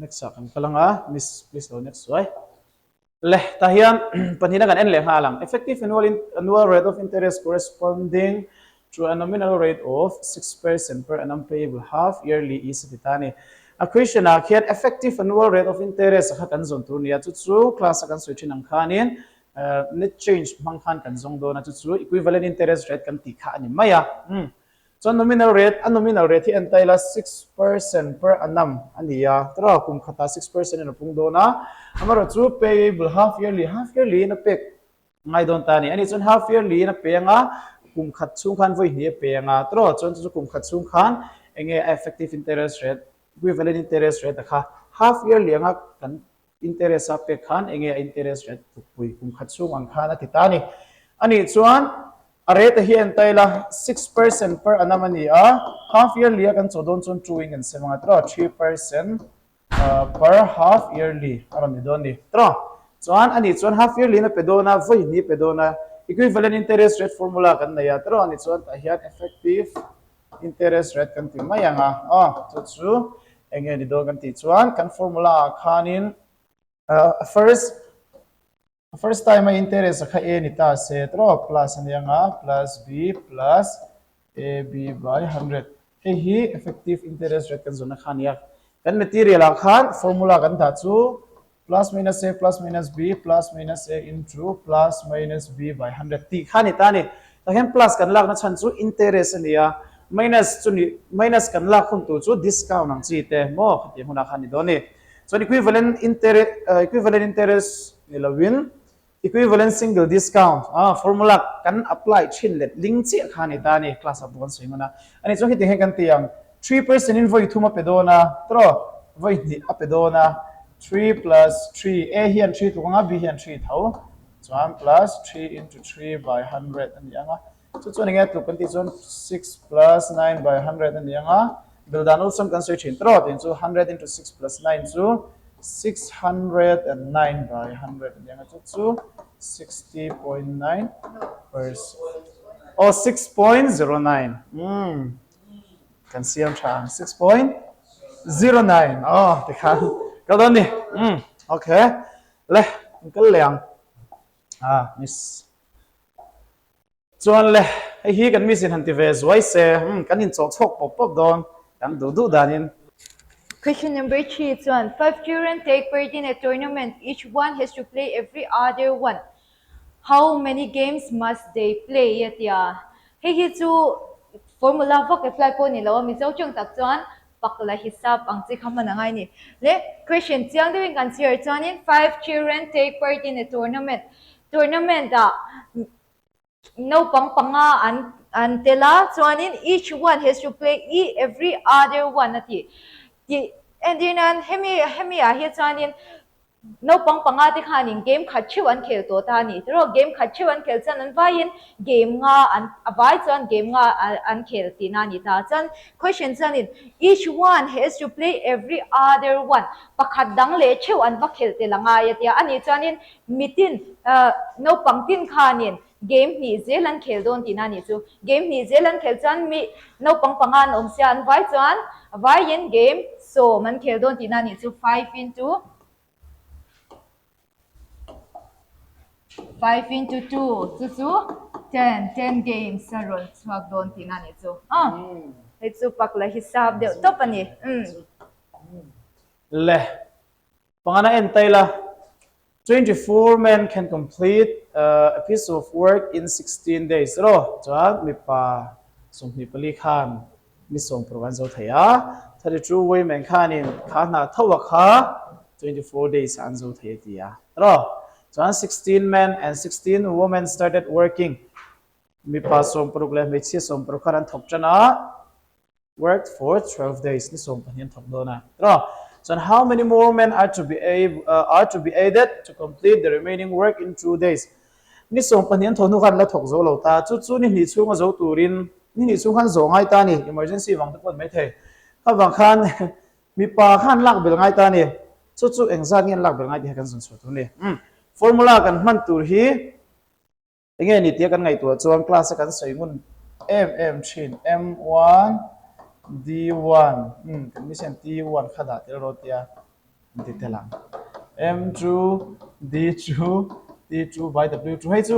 next second kalanga miss please go next way leh tahian panhina kan en le halang effective annual rate of interest corresponding to a nominal rate of 6% per annum payable half yearly is ditani a question a khian effective annual rate of interest kha kan zon tu nia chu class kan switch in ang khanin net change mang khan kan zong do na chu equivalent interest rate kan ti kha ni maya so nominal rate hi entaila 6% per annum ania tra kum khata 6% na pung do na amaro chu payable half yearly na pek ngai don ta ni ani chon half yearly na pe nga kum khat chung khan voi hi pe nga tro chon chu kum khat chung khan enge effective interest rate equivalent interest rate kha half yearly nga kan interest a pe khan enge interest rate pui kum khat chung ang khan ati ta ni ani chuan a rate hi entaila 6% per annum ania half yearly kan chodon chon chuing an semanga tro 3% per half yearly aram ni don ni tro chuan ani chuan half yearly na pedona voi ni pedona equivalent interest rate formula kan na ya tro ani chuan ta hian effective interest rate kan ti mayanga chu enge ni do kan ti chuan kan formula khanin first time my interest kha a ni ta se tro plus anianga plus b plus ab by 100 hi effective interest rate kan zona khania kan material khan formula kan ta chu plus minus a plus minus b plus minus a into plus minus b by 100 ti khani ta ni ta hem plus kan lak na chan chu interest ania minus chu ni minus kan lak khum tu chu discount ang chi te mo khati huna khani do ni so equivalent interest ni lawin equivalent single discount formula kan apply chin let ling chi khani ta ni class of one swing na ani chu hiti he kan tiang 3% in voi thuma pedona tro voi ni apedona 3 plus 3 a hian 3 tu nga b hian 3 thau chuan plus 3 into 3 by 100 ani anga chu chu ninge tu kan ti chon 6 plus 9 by 100 ani anga bildan also kan search in tro tin chu 100 into 6 plus 9 chu 609 by 100 ani anga chu 60.9 or 6.09 kan siam chang 6.09 te khan ka don ni okay le kan leang miss chuan le hi kan miss in hanti ve zoi se kan in chok chok pop don kan du danin Question number 3, it's 5 children take part in a tournament. Each one has to play every other one. How many games must they play? Hey, chu formula vok apply po ni lawa mi chau chung tak chuan pakla hisab ang chi khama na ngai ni. Le question chiang doing consider chuan in 5 children take part in a tournament. Tournament no panga an tela chuan in each one has to play every other one ati. And then hemi here chuanin no panga ti khanin game khachiwan khel to ta ni ro game khachiwan khel chan an vain game nga an avai chuan game nga an khel ti na ni ta chan question chanin each one has to play every other one pakhat dang le cheu an va khel te langa ya tia ani chuanin mitin no pangtin khanin game ni zelan khel don ti na ni chu game ni zelan khel chan mi no panga nom sian vai chuan vai yen game so man khel don ti na ni chu 5 into 2 chu 10 games saron swag don ti na ni chu it's pakla hisab de to pani le pangana entaila 24 men can complete a piece of work in 16 days ro chuan mi pa som mi pali khan mi som provan zo thaya 32 women khanin khana thawa kha 24 days an zo thaya tia ro chuan 16 men and 16 women started working mi pa som problem mi chi som pro kharan thok chana worked for 12 days ni som panian thok dona ro so how many more men are to be added to complete the remaining work in 2 days ni som panian thonu khan la thok zo lo ta chu ni chunga zo turin ni chung khan zo ngai ta ni emergency wang ta pon mai the kha wang khan mi pa khan lak bel ngai ta ni chu engza ngen lak bel ngai ti kan sun so tu ni formula kan man tur hi enge ni tia kan ngai tu chuan class kan soingun chin m1 d1 kan mi sen t1 khada te ro tia ti telang m2 d2 d2 by w2 hay chu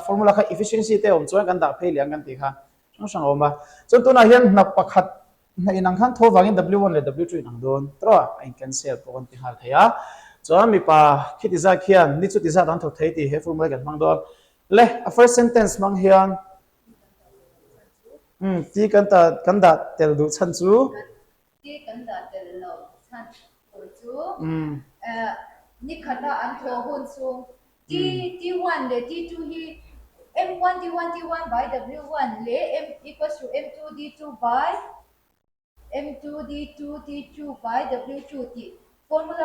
formula kha efficiency te om chuan kan da phei liang kan ti kha sang sang oma chon tu na hian na pakhat na inang khan tho wangin w1 le w2 inang don tro I cancel po kan ti hal thaya chuan mi pa khiti za khian ni chu ti za dan tho thei ti he formula kan mang don le a first sentence mang hian ti kan da tel du chan chu ti kan da tel lo chan chu ni khata an tho hun chu t1 le t2 hi m1 t1 by w1 le m equals to m2 d2 by m2 d2 t2 by w2 t formula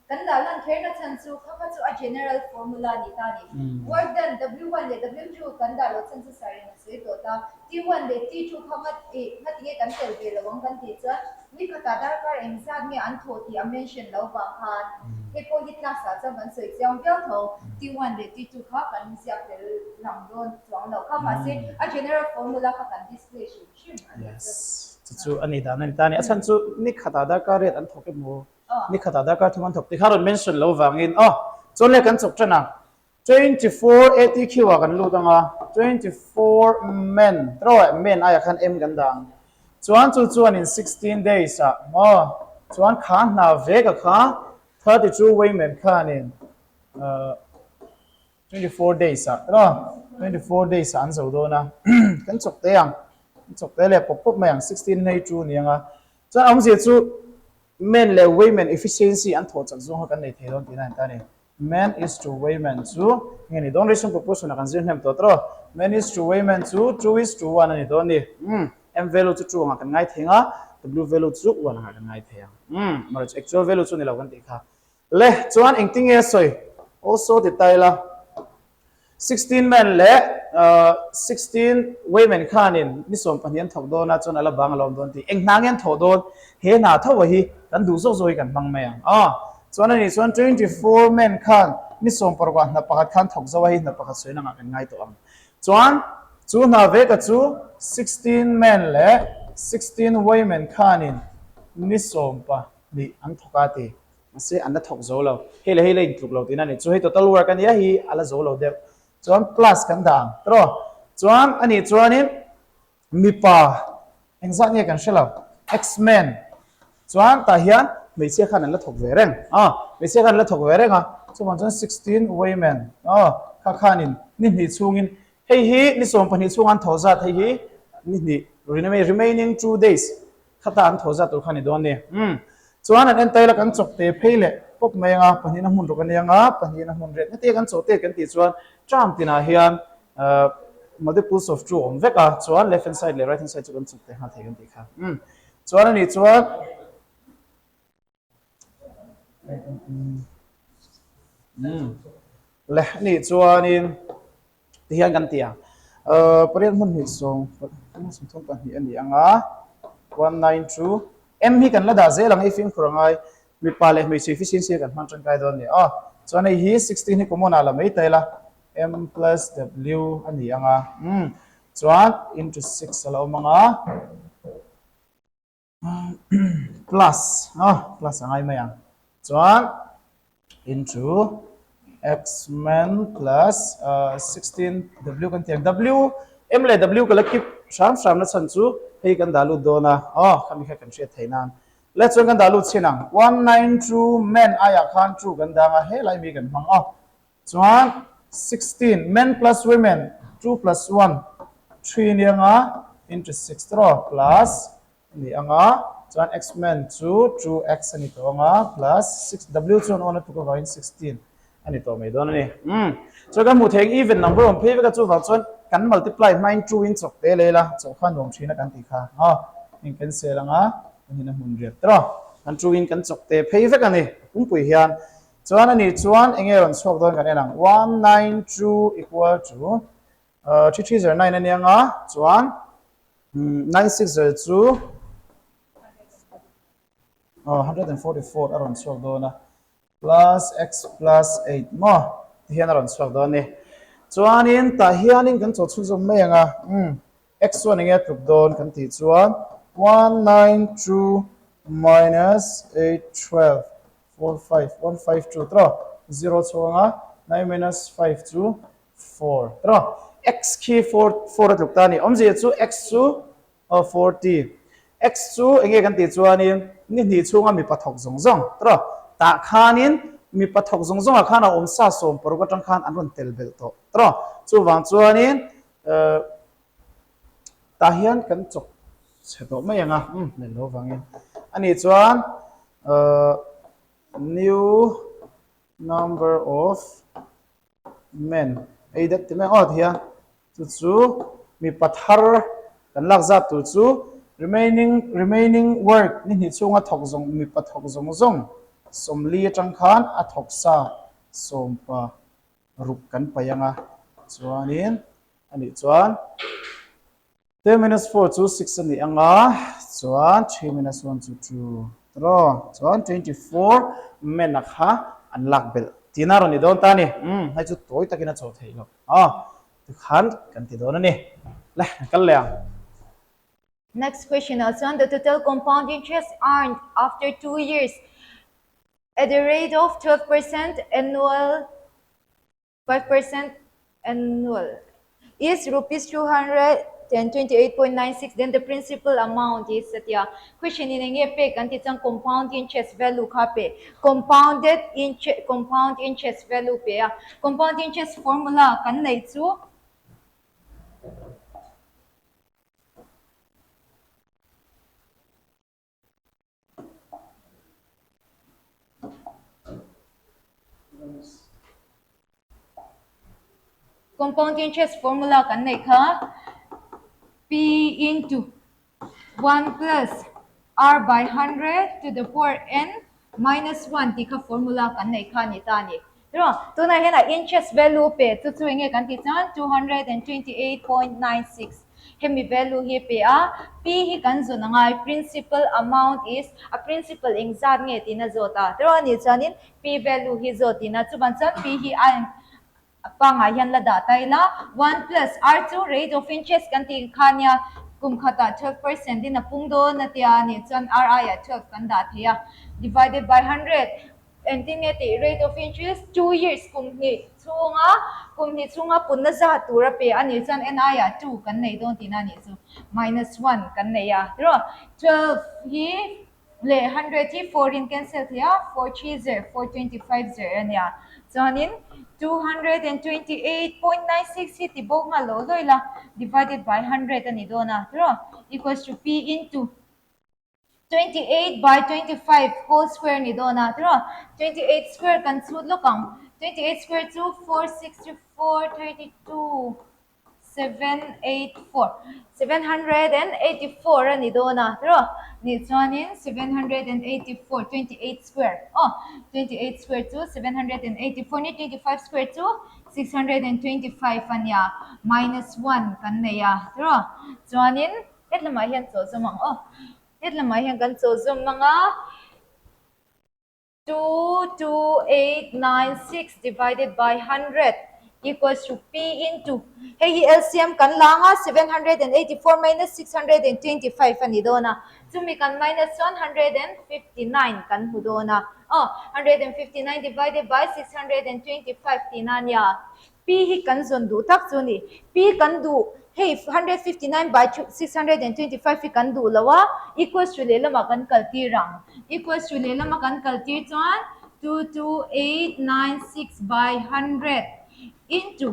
kan da lan kher na chan chu kha chu a general formula ni ta ni work done w1 le w2 kan da lo chan chu sari na se to ta t1 le t2 kha ma ti kan tel ve lo wang kan ti cha ni khata dar kar exam mi an tho ti a mention lo ba khan he ko hi class sa cha man soi jang pyang tho t1 le t2 kha kan siap tel ram don chuang lo kha ma se a general formula kha kan display shin yes chu ani da nan ta ni achan chu ni khata da ka ret an thoke mo ni khata da ka thuman thok ti kharon mention lo wangin chon le kan chok chana 24 atq wa kan lu tanga 24 men tro men aya khan m kan dang chuan in 16 days chuan kha na ve ka kha 32 women khan in 24 days tro 24 days an zo do na kan chok te yang chok te le pop mayang 16 nei chu nianga chuan am je chu men le women efficiency an tho chak zong kan nei thei don tina ta ni men is to women chu ngeni don relation proportion kan zin hem to tro men is to women chu 2 is to 1 ani don ni m value chu chu nga kan ngai thenga w value chu 1 nga kan ngai thea mar actual value chu ni lo kan ti kha le chuan engting e soi also the taila 16 men le 16 women khanin ni som panian thok do na chon ala bang lom don ti engnangen tho don he na thaw hi kan du zo zoi kan mang me chuan ani chuan 24 men khan ni som parwa na pakhat khan thok zo hi na pakhat soina nga kan ngai to am chuan chu na ve ka chu 16 men le 16 women khanin ni som pa ni an thoka ti ase an na thok zo lo hele intluk lo tin ani chu hi total work ani hi ala zo lo de chuan plus kan dang tro chuan ani chuanin mi pa engzak nge kan shelo x men chuan ta hian meiche khan an la thok ve reng meiche khan la thok ve renga chuan 16 women kha khanin ni chungin hei hi ni som pani chungan thoza thei hi ni remaining 2 days khata an thoza tur khani don ni chuan an entai la kan chok te pheile pop menga pani na mun ro kan yanga pani na mun ret te kan chote kan ti chuan tram tina hian multiples of 2 on veka chuan left hand side le right hand side chu kan chok te ha thei kan ti kha chuan ani chuan le ni chuanin ti hian kan tia parian mun hi song sum thon pan hi ani anga 192 m hi kan la da zelang i film khurangai mi pale mi efficiency kan man tang kai don ni chuan hi 16 hi common ala mai taila m plus w ani anga chuan into 6 ala manga plus plus angai mai ang chuan into x men plus 16 w kan tiang w m le w kala kip sham na chan chu hei kan dalu dona khami kha kan she thainan le chuan kan dalu chinang 192 men aya khan chu kan danga he lai mi kan mang chuan 16 men plus women 2 plus 1 3 ni anga into 6 tro plus ni anga chuan x men 2x ani to anga plus 6w chuan on to go in 16 ani to mai don ani so kan mu theng even number on phe ka chu wa chuan kan multiply main 2 in chok te lela chok khan dong thina kan ti kha in cancel anga ani na mun riat tro kan 2 in kan chok te phe ve kan ni pui hian chuan ani chuan engeron chok don kan enang 192 equal to 3309 ani anga chuan 9602 144 aron chok dona plus x plus 8 mo hian aron chok don ni chuanin ta hianin kan chok chu zum mai anga x1 nge tuk don kan ti chuan 192 minus 812 4 5 1 5 2 tro 0 chunga 9 minus 5 2 4 tro x key 4 4 at lukta ni omje chu x chu 40 x chu enge kan ti chuanin ni chunga mi pathok zong zong tro ta khanin mi pathok zong zong a khana om sa som por ko tang khan anron tel bel to tro chu wang chuanin ta hian kan chok seto mai anga le lo wangin ani chuan new number of men ei dat me ot hian chu mi pathar kan lak zat tu chu remaining work ni hi chunga thok zong mi pathok zong zong somli atang khan a thok sa sompa ruk kan payanga chuanin ani chuan 10 minus 4 to 6 ani anga chuan 3 minus 1 to 2 tro chuan 24 menak ha an lak bel tina ro ni don ta ni hai chu toy takina chaw thei lo tu khan kan ti don ani le kal le Next question also on the total compound interest earned after 2 years at the rate of 12% annual, 5% annual is rupees 228.96. Then the principal amount is at yeah. Question in a pay kanti chang compound interest value ka pay. Compound interest value pay. Compound interest formula kan nei chu compound interest formula kan nei kha P into 1 plus R by 100 to the power N minus 1 ti ka formula kan nei kha ni ta ni. Pero to na hena interest value pe tu chu nge kan ti chan 228.96. Hemi value hi pe a P hi kan zo na ngai principal amount is a principal exam nge ti na zo ta. Pero ni chanin P value hi zo ti na chu ban chan P hi an pangayan la datay la 1 plus R2 rate of interest kanti kanya kum khata 12% din na pungdo na tiya ni chan RI at 12 kan dataya divided by 100 and tingeti rate of interest 2 years kumni chunga punna za tura pe ani chan NI at 2 kan nei don tinani so minus 1 kan nei ya ro 12 hi le 100 hi 4 in cancel thia 430 425 0 ania chanin 228.96 hiti bog nga lo loila divided by 100 ani dona ro equals to P into 28 by 25 whole square ni dona ro 28 square kan sud lo kang 28 square to 464 32 784 784 ani dona ro ni chuanin 784 28 square 28 square to 784 ni 25 square to 625 anya minus 1 kan neya ro chuanin etlama hian cho zomang etlama hian kan cho zom manga 22896 divided by 100 equals to P into hey LCM kan langa 784 minus 625 ani dona sumi kan minus 159 kan hudona 159 divided by 625 tinanya P hi kan zon du tak chuni P kan du hey 159 by 625 hi kan du lawa equals to lelama kan kalti rang equals to lelama kan kalti chuan 22896 by 100 into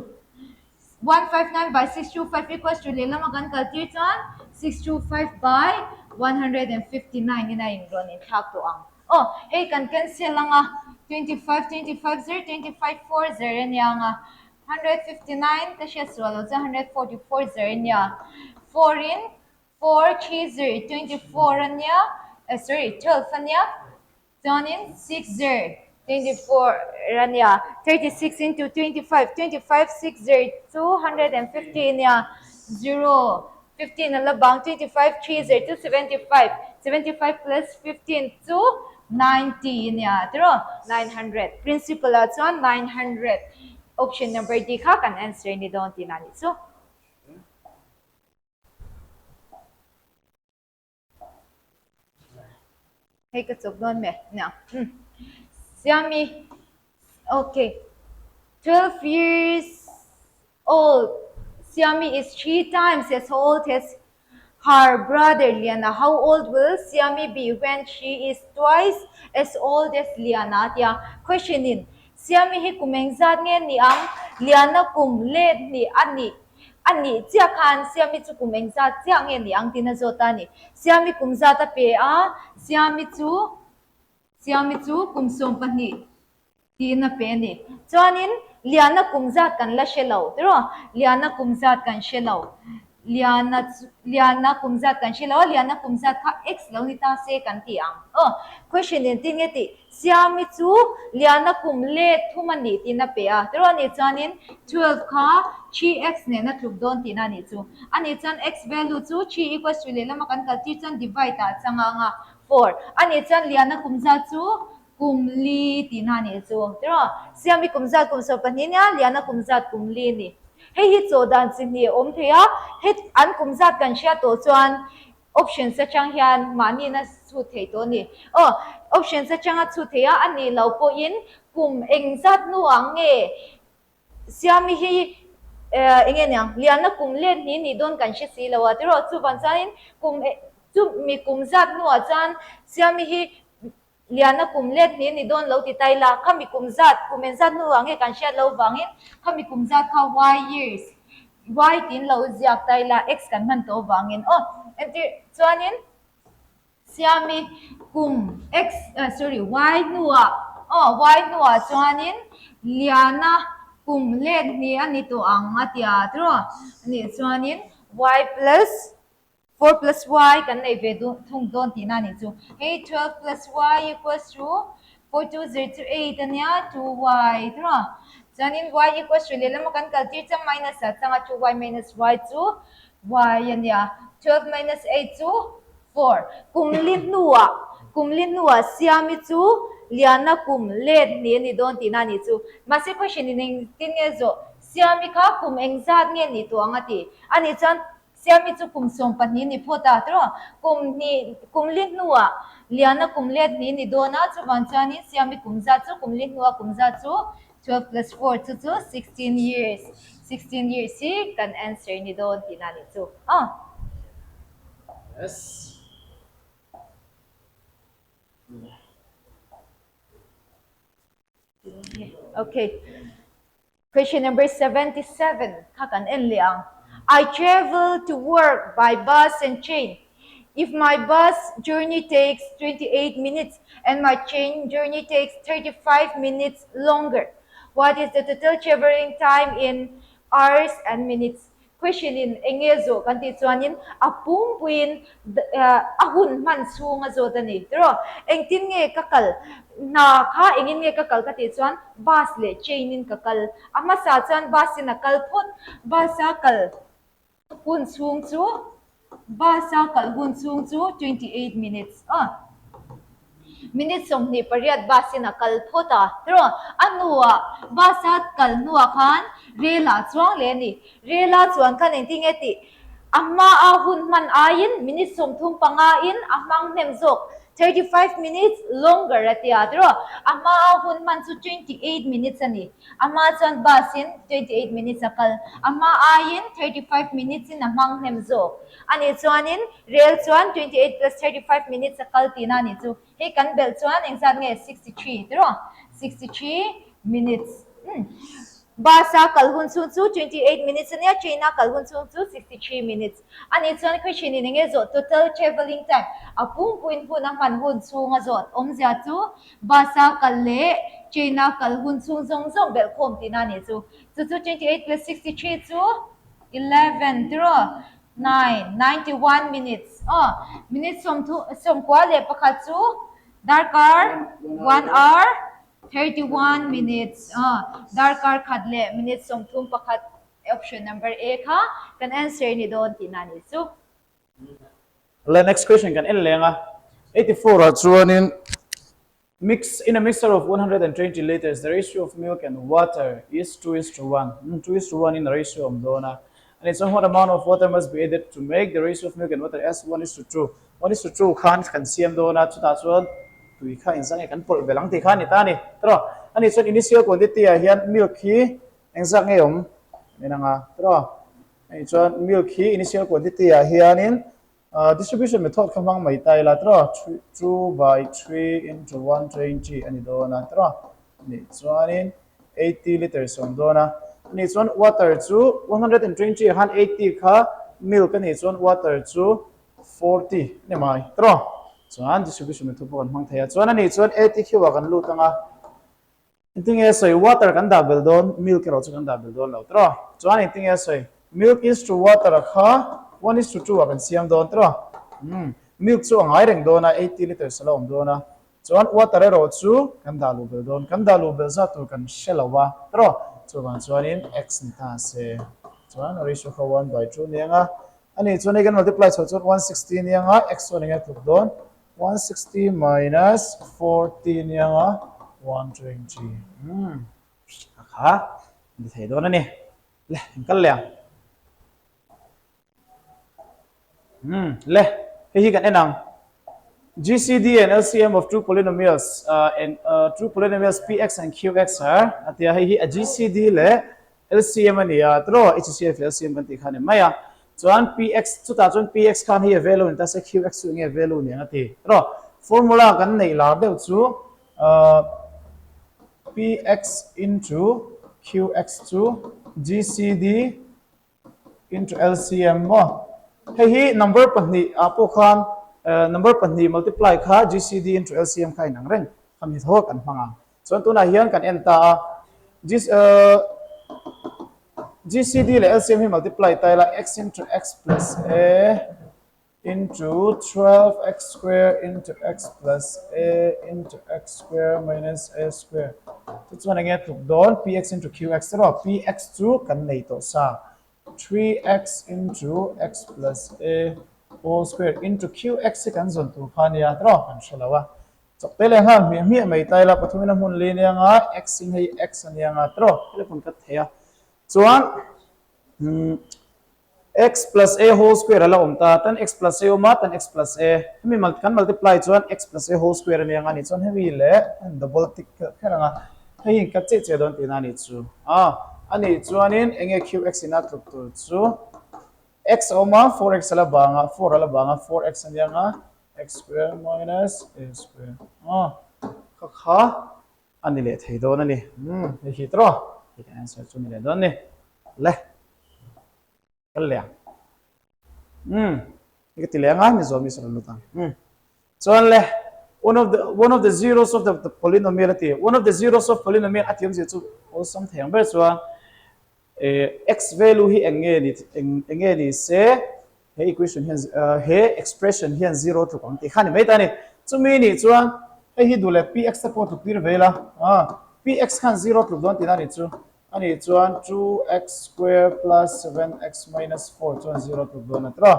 159 by 625 equals to lelama kan kalti chuan 625 by 159 ina ingron in thak to ang hey kan cancel anga 25 25 0 25 4 0 nya nga 159 kasya swallow 144 0 nya 4 in 4 3 0 24 anya sorry 12 anya Jonin 6 0 24 ranya 36 into 25 25 6 0 215 nya 0 15 alabang 25 3 0 to 75 75 plus 15 to 90 nya tro 900 principal at 900 option number D ka kan answer ni don tinani so hey ka chok don me na Siami. Okay. 12 years old. Siami is 3 times as old as her brother Liana. How old will Siami be when she is twice as old as Liana? Yeah. Question in. Siami hi kumengzat nge ni ang Liana kum le ni ani. Ani chia khan Siami chu kumengzat chia nge ni ang tinazota ni. Siami kumzata pe a Siami chu kumsom pani. Tina peni. Chuanin liana kumzat kan la shelo. Tero liana kumzat kan shelo. Liana kumzat kan shelo. Liana kumzat ka x lo ni ta se kan ti ang. Oh, question din tingeti. Siami chu liana kum le thumani tina pe a. Tero ni chuanin 12 ka 3x ne na tluk don tina ni chu. Ani chan x value chu 3 equals to le lama kan ka ti chan divide ta changa nga 4. Ani chan liana kumzat chu kumli tinani chu tero siami kumzat kumso paninia liana kumzat kumli ni hei hi cho dan chini om theya he an kumzat kan sha to chuan option sa chang hian mani na chu thei to ni option sa changa chu theya ani lo po in kum engzat nu ange siami hi enge nyang liana kum le ni don kan shi si lawa tero chu ban chain kum chu mi kumzat nu a chan siami hi liana kumlet ni don lo ti taila kami kumenzat nu ange kan sha lo wangin kami kumzat ka y years y tin lo ziak taila x kan man to wangin enti chuanin siami kum x y nuwa y nuwa chuanin liana kumlet ni ani to ang atia tro ni chuanin y plus 4 plus y kan nei ve thung don ti na ni chu hey 12 plus y equals to 4208 ania 2y tro chanin y equals to lela makan kal ti chang minus sa changa 2y minus y chu y ania 12 minus 8 chu 4 kumlin nuwa siami chu liana kum let ni don ti na ni chu mase question ni tin nge zo siami ka kum engzat nge ni to angati ani chan siami chu kumsom pani ni phota tro kumlit nuwa liana kumlet ni dona chu banchani siami kumza chu kumlit nuwa kumza chu 12 plus 4 chu 16 years 16 years si kan answer ni don tinani chu Yes. Okay. Question number 77. Kakan en liang. I travel to work by bus and train. If my bus journey takes 28 minutes and my train journey takes 35 minutes longer, what is the total traveling time in hours and minutes? Question in engezo kanti chuanin apung puin ahun man sunga zo tani pero engtin nge kakal na kha engin nge kakal kati chuan bus le chainin kakal ama sa chuan bus in akal phut basa kal hun sung chu basa kal hun sung chu 28 minutes minutes song ni pariat basina kal phota tro anua basat kal nuwa khan rela chuang le ni rela chuan khan engtingeti amma ahun man ain minutes som thum panga in amang nem zok 35 minutes longer atia tro amma ahun man chu 28 minutes ani amma chuan basin 28 minutes akal amma ain 35 minutes in amang nem zok ani chuanin rail chuan 28 plus 35 minutes akal tina ni chu he kan bel chuan exam nge 63 tro 63 minutes basa kalhun chu 28 minutes ania china kalhun chu 63 minutes ani chuan question ni nge zo total traveling time apung puin pu na man hun chu nga zo omja chu basa kalle china kalhun chu zong zong bel khom tina ni chu 28 plus 63 chu 11 tro 91 minutes minutes som kwa le pakhat chu darkar 1 hour 31 minutes darkar khadle minutes som thum pakhat option number A kha kan answer ni don tinani chu The next question kan lenga 84 at running in a mixture of 120 liters, the ratio of milk and water is 2:1. 2:1 in the ratio of dona. And it's on what amount of water must be added to make the ratio of milk and water as 1:2. 1:2 can CM dona 2000 tui kha in sang kan pol belang ti kha ni ta ni tro ani chuan initial quantity a hian milk hi engzak nge om menanga tro ani chuan milk hi initial quantity a hianin distribution method khamang mai tai la tro 2 by 3 into 120 ani do na tro ni chuanin 80 liters om do na ani chuan water chu 120 han 80 kha milk ani chuan water chu 40 ni mai tro chuan distribution method pawh kan hmang theia chuan ani chuan 80 khiwa kan lut anga inting e soi water kan double don milk ro chu kan double don lo tro chuan inting e soi milk is to water kha 1:2 kan siam don tro milk chu angai reng dona 80 liters lo om dona chuan water ro chu kan dalu bel don kan dalu bel za tu kan shelawa tro chuan chuanin x ni ta se chuan ratio kha 1/2 nianga ani chuan again multiply so chuan 160 nianga x chuan nge tuk don 160 minus 40 nianga 120 kha ni thei don ani le kal le le hi kan enang GCD and LCM of two polynomials two polynomials px and qx are atia hi a GCD le LCM ania tro HCF LCM kan ti khane maya chuan px chu ta chuan px khan hi value in ta se qx chu nge value ni ati tro formula kan nei la deuh chu px into qx2 GCD into LCM mo hi number pahni apo khan number pahni multiply kha GCD into LCM khai nang reng khami tho kan hmanga chuan tuna hian kan enta GCD le LCM hi multiply taila x into x plus a into 12x square into x plus a into x square minus a square chuan nge tuk don px into qx ro px2 kan nei to sa 3x into x plus a whole square into qx kan zon tu khania tro kan shalawa chok tele ha mi mai taila pathumina mun le anga x in hei x ania nga tro le pun ka theya chuan x plus a whole square ala omta tan x plus a oma tan x plus a mi kan multiply chuan x plus a whole square ania nga ni chuan hewi le double tick kheranga hei ka che don tina ni chu ani chuanin enge qx ina tuk tu chu x oma 4x ala banga 4 ala banga 4x ania nga x square minus a square kha ani le thei don ani hi tro hi answer chu ni le don ni le kal le ikati le nga mi zo mi sala luta chuan le one of the zeros of the polynomial ati one of the zeros of polynomial atium je chu awesome theng ber chuan x value hi enge ni se he equation hian he expression hian 0 to kam ti khani mai ta ni chumi ni chuan hi dule px ta po tu tir vela px khan 0 to don ti na ni chu ani chuan 2x square plus 7x minus 4 chuan 0 to don atra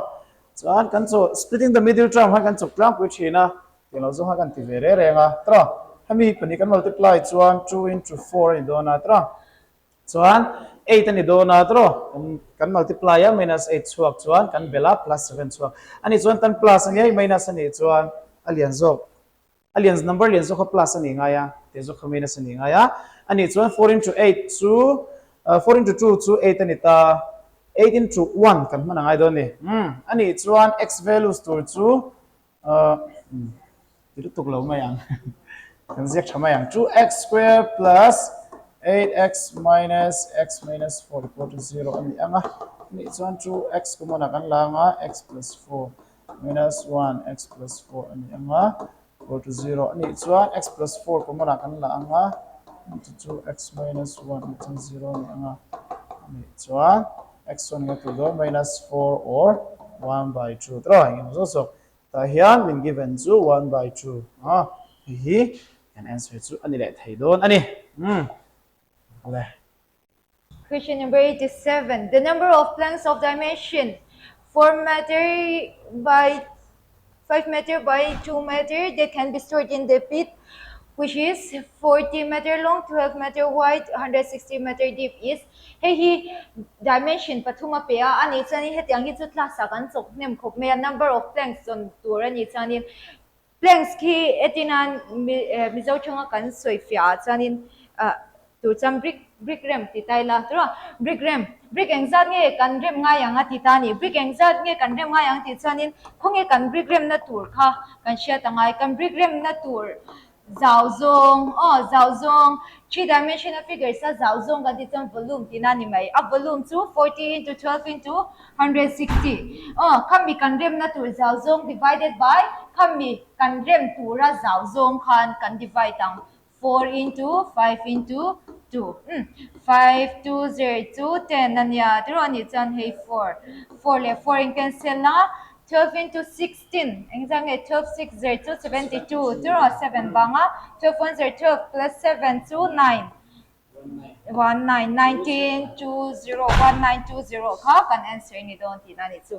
chuan kan chu splitting the middle term ha kan chu term pu thina tilo zo ha kan ti ve re nga tra hami pani kan multiply chuan 2 into 4 in don atra chuan 8 ani do na tro kan multiply ya minus 8 chuak chuan kan bela plus 7 chuak ani chuan tan plus ani minus ani chuan aliens number lian zo kho plus ani nga ya te zo kho minus ani nga ya ani chuan 4 into 8 chu 4 into 2 chu 8 ani ta 8 into 1 kan mana ngai do ni ani chuan x values tur chu itu tuk lo ma yang kan zek chama yang 2x square plus 8x minus x minus 4 equal to 0 ani anga ni chuan 2x kumona kan langa x plus 4 minus 1 x plus 4 ani anga equal to 0 ani chuan x plus 4 kumona kan la anga into 2x minus 1 equal to 0 ani anga ani chuan x1 equal to minus 4 or 1/2 drawing so ta hian min given to 1/2 hi can answer to ani le thei don ani Question number 87. The number of planks of dimension 4 meter by 5 meter by 2 meter that can be stored in the pit, which is 40 meter long, 12 meter wide, 160 meter deep is he dimension pathuma pea ani chani hetiang hi chu class kan chok nem khop me number of planks on tur ani chani blanks khi etinan mizo chunga kan soifia chanin tu cham brick rem ti taila tro brick engzat nge kan rem nga yang ati tani brick engzat nge kan rem nga yang ti chanin khonge kan brick rem na tur kha kan sia tangai kan brick rem na tur zao zong 3-dimensional figure sa zao zong kan ti chon volume ti nani mai a volume chu 40 into 12 into 160 kami kan rem na tur zao zong divided by kami kan rem tura zao zong khan kan divide ang 4 into 5 into 2 5 2 0 2 10 nanya tro ni chan hey 4 le 4 in cancel na 12 into 16 engzang 12 6 0 2 72 tro 7 banga 12 1 0 12 plus 7 2 9 19 19 2 0 1920 kha kan answer ni don ti na ni chu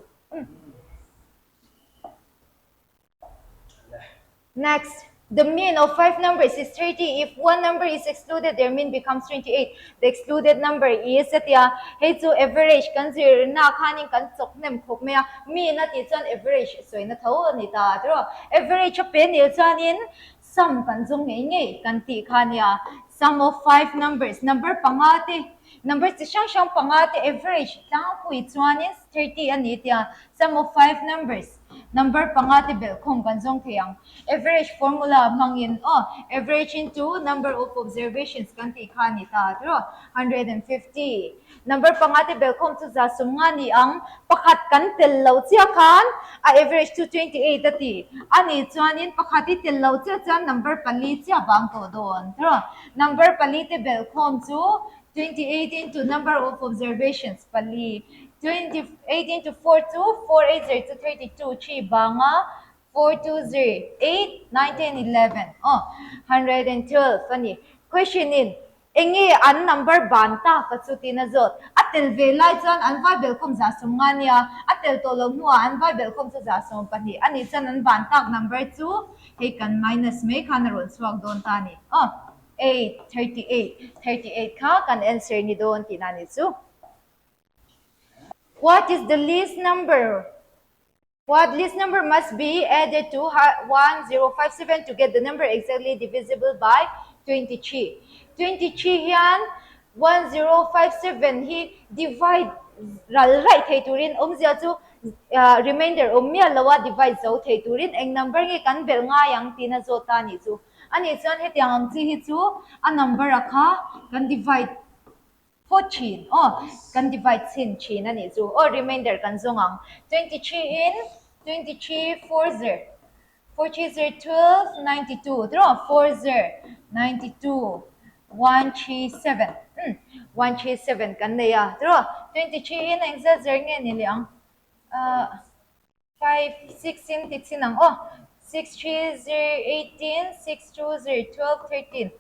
Next, the mean of 5 numbers is 30. If one number is excluded, their mean becomes 28. The excluded number is hey to average kan zero na khaning kan chok nem khok me mean na ti chan average so na tho ni ta tro average pen ni chanin sum kan jong nge kan ti khania sum of 5 numbers number pangate number chi sang pangate average tang pui chuanin 30 ani tia sum of 5 numbers number pangati bel khom kan jong thiang average formula mangin average into number of observations kan ti khani ta tro 150 number pangati bel khom chu za sumngani ang pakhat kan tel lo chia khan a average to 28 ati ani chuanin pakhati tel lo chia chan number pali chia bang to don tro number pali te bel khom chu 28 into number of observations pali 28 into 4 to 4 8 0 to 32 3 banga 4 2 0 8 9 10 11 112 funny question in engi an number banta kachuti na zot atel velai chan an vai bel khom za sumngania atel tolong nuwa an vai bel khom za som pani ani chan an banta number 2 he kan minus me khan ron swak don tani 8 38 kha kan answer ni don tinani chu What is the least number? What least number must be added to 1057 to get the number exactly divisible by 23? 23 yan 1057 he divide right thei turin zia chu remainder mia lawa divide zo thei turin eng number nge kan bel nga yang tina zo ta ni chu ani chan he tiang chi hi chu a number akha kan divide 14 can divide sin chin ani chu remainder kan zongang 23 in 23 4 0 40 0 12 92 draw 4 0 92 137 137 kan ne ya draw 23 in exact zer nge ni liang 5 16 tiksinang 6 3 0 18 6 2 0 12 13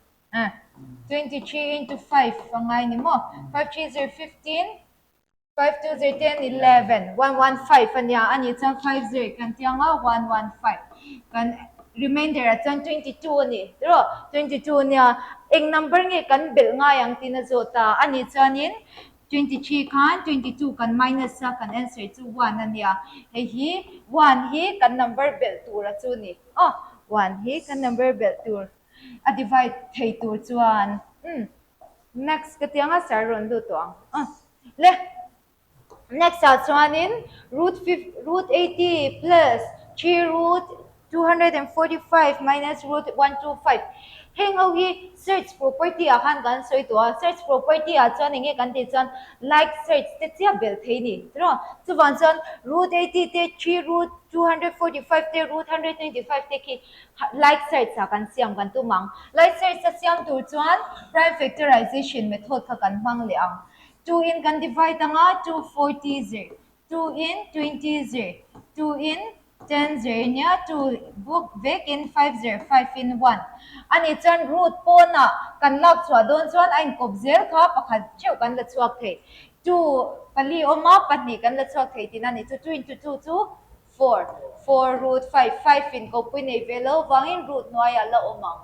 23 into 5 pangay ni mo 5 3 0 15 5 2 0 10 11 115 anya ani chang 5 0 kan tiang 115 kan remainder at 22 ni ro 22 nya eng number nge kan bel nga yang tinazota ani chanin 23 kan 22 kan minus sa kan answer to 1 ania hi 1 hi kan number bel tura chu ni 1 hi kan number bel tur a divide thei tur chuan next katianga saron du to le next chuanin root 80 plus 3 root 245 minus root 125 heng ho hi search property a khan kan soi to search property a chuan nge kan ti chuan like search te chia bel thei ni tro chuwan chuan root 80 te 3 root 245 te root 125 te ki like search a kan siam kan tu mang like search sa siam tu chuan prime factorization method kha kan mang le ang 2 in kan divide anga 240 0 2 in 20 0 2 in 10 0 nya 2 book back in 5 0 5 in 1 ani chan root po na kan lak chwa don chuan ain kop zel kha pakhat cheu kan la chuak the 2 pali oma patni kan la chuak the tin ani 2 into 2 to 4 root 5 5 in ko pui nei velo wangin root noya la omang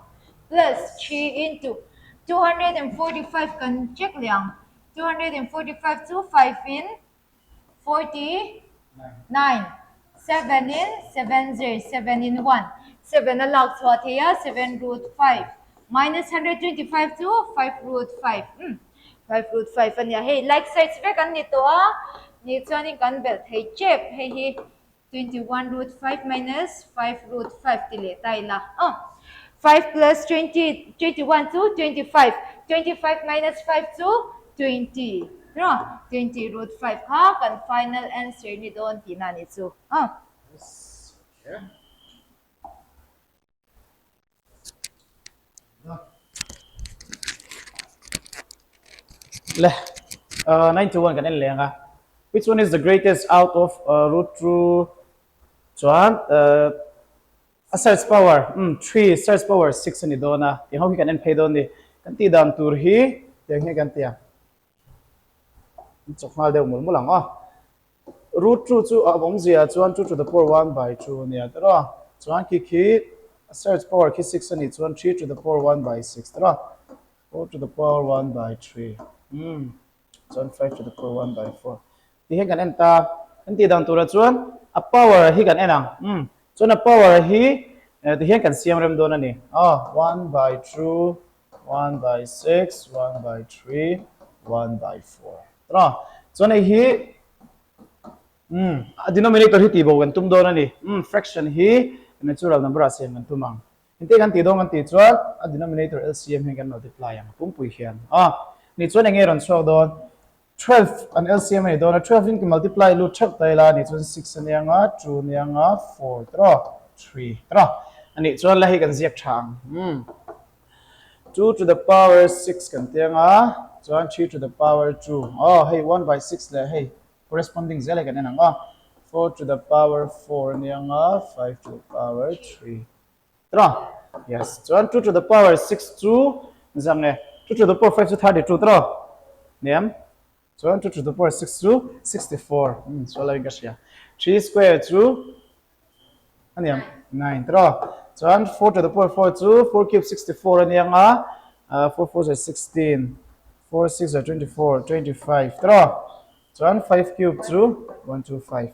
plus 3 into 245 kan check liang 245 to 5 in 49 7 in 7 0 7 in 1 7 na log chhuat hi a 7 root 5 minus 125 to 5 root 5 5 root 5 ania hey like sides ve kan ni to a ni chuan in kan bel thei chep hei hi 21 root 5 minus 5 root 5 ti le tai la 5 plus 20 21 to 25 25 minus 5 to 20 no 20 root 5 ha kan final answer ni don ti na ni chu Yeah. Leh, 91 kan en lenga. Which one is the greatest out of root through chuan a search power 3 search power 6 ni dona yang ho kan en phe don ni kan ti dam tur hi yang he kan tia chok mal de mul mulang root through chu bong zia chuan 2 to the power 1 by 2 ni atro chuan ki a search power ki 6 ni chuan 3 to the power 1 by 6 tro 4 to the power 1 by 3 chuan 5 to the power 1 by 4 ti he kan en ta kan ti dam tur chuan a power hi kan enang chuan a power hi ti he kan siam rem don ani 1 by 2 1 by 6 1 by 3 1 by 4 tro chuan hi denominator hi ti bo kan tum don ani fraction hi natural number a siam kan tumang inte kan ti dong kan ti chuan a denominator LCM hi kan multiply ang pui hian ni chuan enge ron chok don 12 an LCM ni don 12 in multiply lu thak tai la ni chuan 6 anianga 2 anianga 4 tro 3 tro ani chuan la hi kan ziak thang 2 to the power 6 kan tianga chuan 3 to the power 2 hey 1 by 6 le hey corresponding zela kan enang 4 to the power 4 anianga 5 to the power 3 tro yes chuan 2 to the power 6 2 zang ne 2 to the power 5 to 32 tro nem chuan 2 to the power 6 to 64 so la ga sia 3 square to aniam 9 tro chuan 4 to the power 4 to 4 cube 64 anianga 4 4 is 16 4 6 are 24 25 tro chuan 5 cube to 125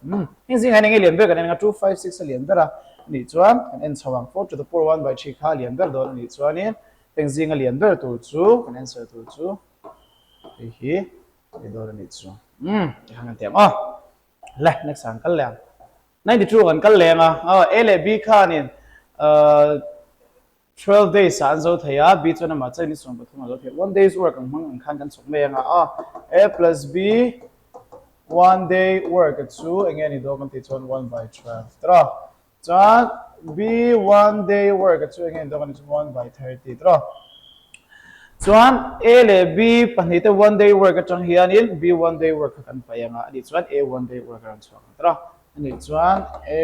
hin sing haning lian be kan nga 256 lian bera ni chuan kan en chawang 4 to the power 1 by 3 kha lian ber don ni chuan in peng jing a lian ber tu chu kan answer tu chu hi ni don ni chu hang tiam le next ang kal lang 92 kan kal lenga a le b kha nin 12 days an zo thaya b chuna ma chai ni som pathuma lo the 1 day's work ang mang khan kan chok me nga a plus b 1 day work at 2 again ni do kan ti chon 1 by 12 tra chuan b 1 day work at 2 again do kan 1 by 30 tra chuan a le b panite 1 day work at chang hianin b 1 day work kan payanga ani chuan a 1 day work ran chang tra ani chuan a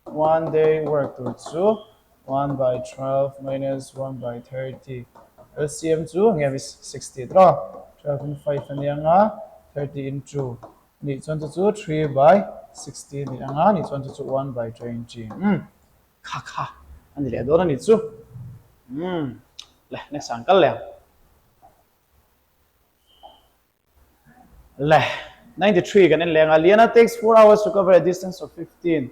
1 day work to 2 1 by 12 minus 1 by 30 LCM 2 ngam is 60 tra 12 and 5 anianga 30 into ni 22 3 by 16 ni anga ni 22 1 by 20 kha ani le dona ni chu le next angkal le 93 kan en lenga Liana takes 4 hours to cover a distance of 15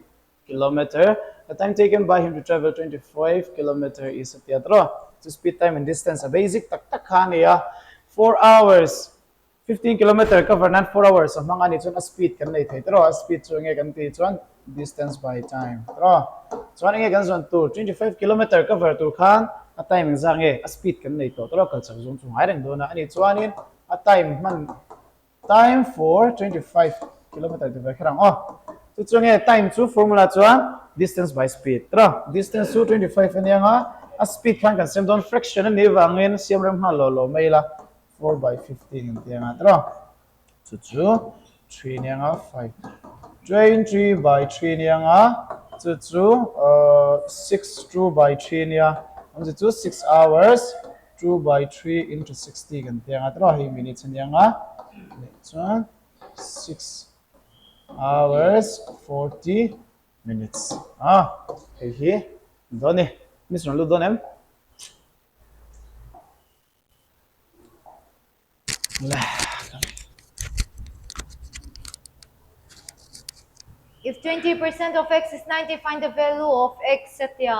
kilometer. The time taken by him to travel 25 kilometer is at teatro to speed time and distance a basic tak khania 4 hours 15 kilometer cover not 4 hours so mga ni chun a speed kan nei thai tro a speed chu nge kan ti chuan distance by time tro chuan nge kan zon tu 25 kilometer cover tu khan a time zang nge a speed kan nei to tro kal chang zung chu hai reng do na ani chuan in a time man time for 25 kilometer to khrang tu chu nge time chu formula chuan distance by speed tro distance to 25 anianga a speed khan kan sem don fraction ani wangin siam rem ha lo mai la 4 by 15 tianga tro chu 3 nianga 5 23 by 3 nianga chu 6 2 by 3 nia chu 6 hours 2 by 3 into 60 kan tianga tro hi minutes nianga chu 6 hours 40 minutes hi done mission lu donem If 20% of x is 90, find the value of x at the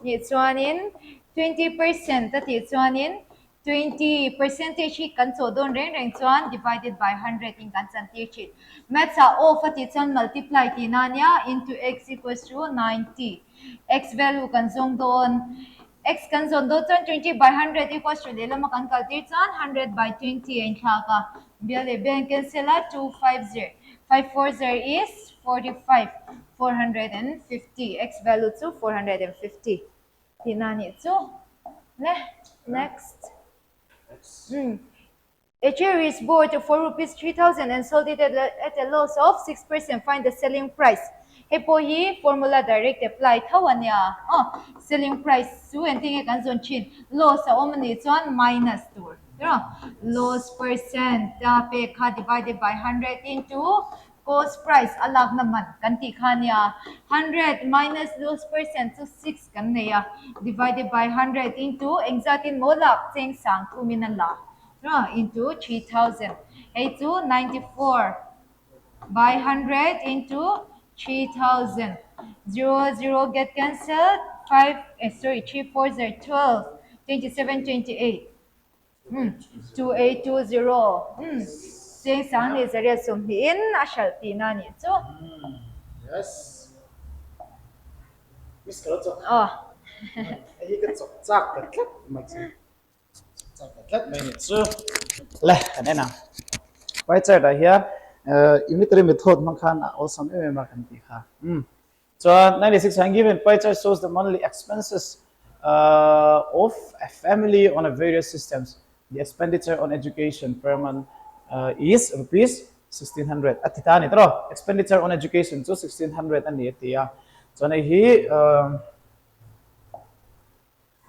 it's one in 20%, that is one in 20 percentage can so don't rank one divided by 100 in percentage. Maths are off at it's one multiply tinanya into x equals to 90. X value can so don x can so do 20 by 100 equals to the lama can calculate 100 by 20 and chaka. Biale ben cancel 250. 540 is 45. 450. X value to 450. Tinani. So, next. A chair is bought for rupees 3,000 and sold it at a loss of 6%. Find the selling price. Hey po hi formula direct apply tawan ya. Oh, selling price su and thing kan zon chin. Loss sa omni zon minus 2. Loss percent pe ka divided by 100 into cost price alag naman kanti kanya 100 minus loss percent so 6 kan ya divided by 100 into exactin mo lap sing sang kuminala into 3,000. 8 to 94 by 100 into 3,000. 0, 0 get cancelled. 3 4s are 12. 27, 28. 2820. Sing sang is a resume in ashal tinani. So, Yes. Miss Karoto. oh, Ay ka chak kat mag kat may nitsu. Leh kanena. Quite sad here. Unitary method man khan also me kan ti kha. So 96 hand given pie chart shows the monthly expenses of a family on a various systems. The expenditure on education per month is rupees 1,600. At titani tro expenditure on education so 1,600 and the so na hi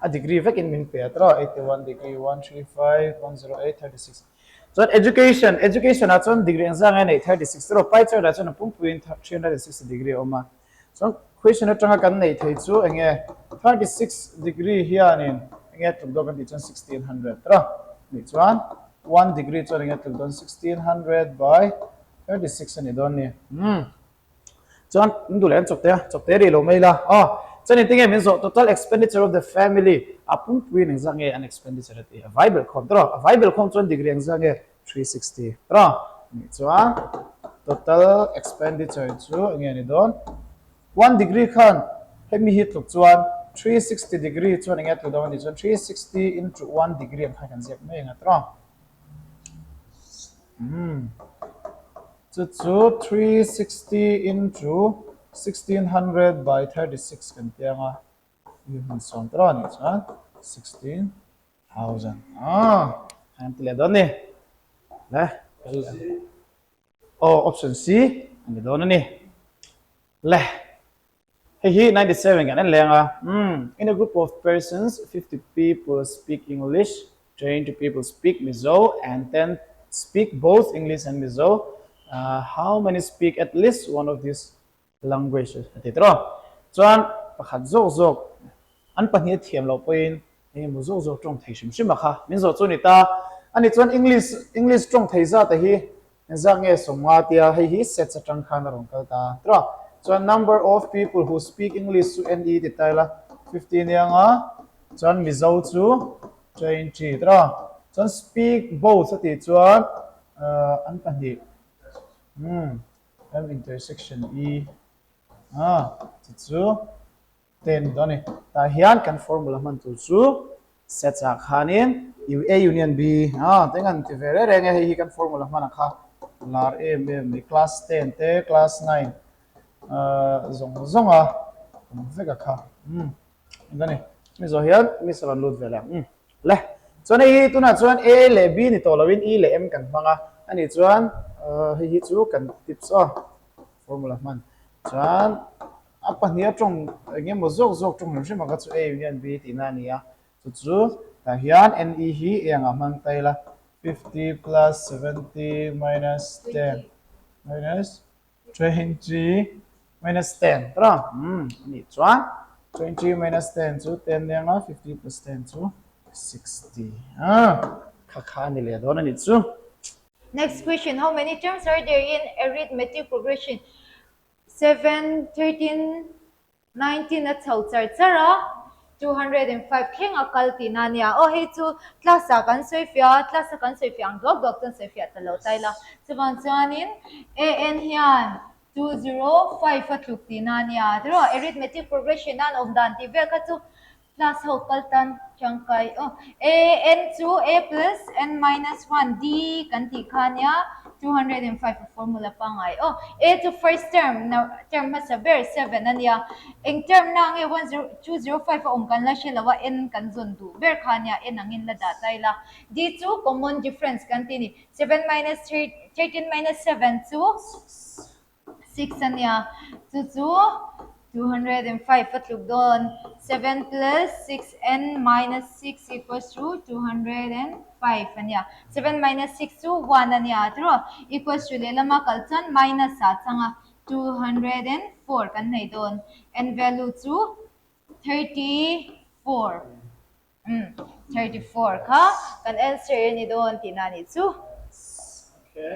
a degree vek in min petro 81 degree 135 108 36. So education at one degree and 36 tro pi chart at one point 360 degree oma. So question at kan nei thei chu enge 36 degree here nin enge to do kan 1600 tro ni chuan 1 degree chu enge to 1600 by 36 ani don ni chuan ndulen chokte ri lo mai la so anything means total expenditure of the family apun twin exange an expenditure at a viable com degree exange 360 tro ni chuan total expenditure chu enge ni don 1 degree khan hemi hit luk chuan 360 degree chuan enge tu don ni chuan 360 into 1 degree ang khan zep mai nga tro so 360 into 1600 by 36 kan tianga yun son tro ni chuan 16,000 ang tile don ni le option C ang don ni le hey 97 kan lenga in a group of persons 50 people speak English 20 people speak Mizo and 10 speak both English and Mizo how many speak at least one of these languages atitro chuan pakhat zok an pahnih thiam lo poin mu zok tong thei shim shim kha min zo chu ni ta ani chuan english tong thei za ta hi zang nge somwa tia hei hi set sa tang khan rong kal ta tro chuan number of people who speak English to NE ti taila 15 yanga chuan Mizo chu 20 tro chuan speak both ati chuan an pahnih M intersection E chu 10 doni ta hian kan formula man tu chu set sa khanin A union B tengan ti vere renge hi kan formula man kha lar ni class 10 te class 9 zonga vega kha doni mi zo hian mi sa lut vela le chuan hi tuna chuan A le B ni to lawin E le M kan manga ani chuan hi chu kan tips formula man chuan apa nia trong nge mo zok trong hrim ma chu A union B ti na nia chu ta hian NE hi anga man taila 50 plus 70 minus 10 minus 20 minus 10 tra ni chuan 20 minus 10 chu 10 nia 50 plus 10 chu 60 kha ni le don ni chu next question. How many terms are there in arithmetic progression? 7, 13, 19 at chara 205 keng akal tinania oh hey chu class kan soifia ang dog tan soifia talo taila chuan chuanin an hian 205 atluk tinania dro arithmetic progression an of dan ti vel ka chu class ho kaltan changkai oh an2 a plus n minus 1 d kan ti khania 205 formula pangai oh a to first term now term has a bear 7 ania in term na nge 205 kan la shelawa n kan zon du bear khania n angin la datai la d2 common difference kan tini 7 minus 3 13 minus 7 to 6 ania to 205 patlug doon 7 plus 6n minus 6 equals to 205 ania 7 minus 6 to 1 ania tro equals to lelama kalchan minus sa changa 204 kan nei doon and value to 34 34 ka kan answer ni doon tinani chu Okay.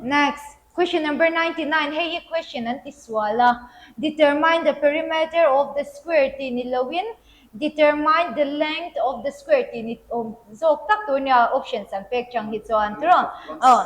Next, question number 99. Hey, question antiswala. Determine the perimeter of the square tinilawin. Determine the length of the square tinit. So, takto niya options ang pekchang hitsuan. Tro. Oh,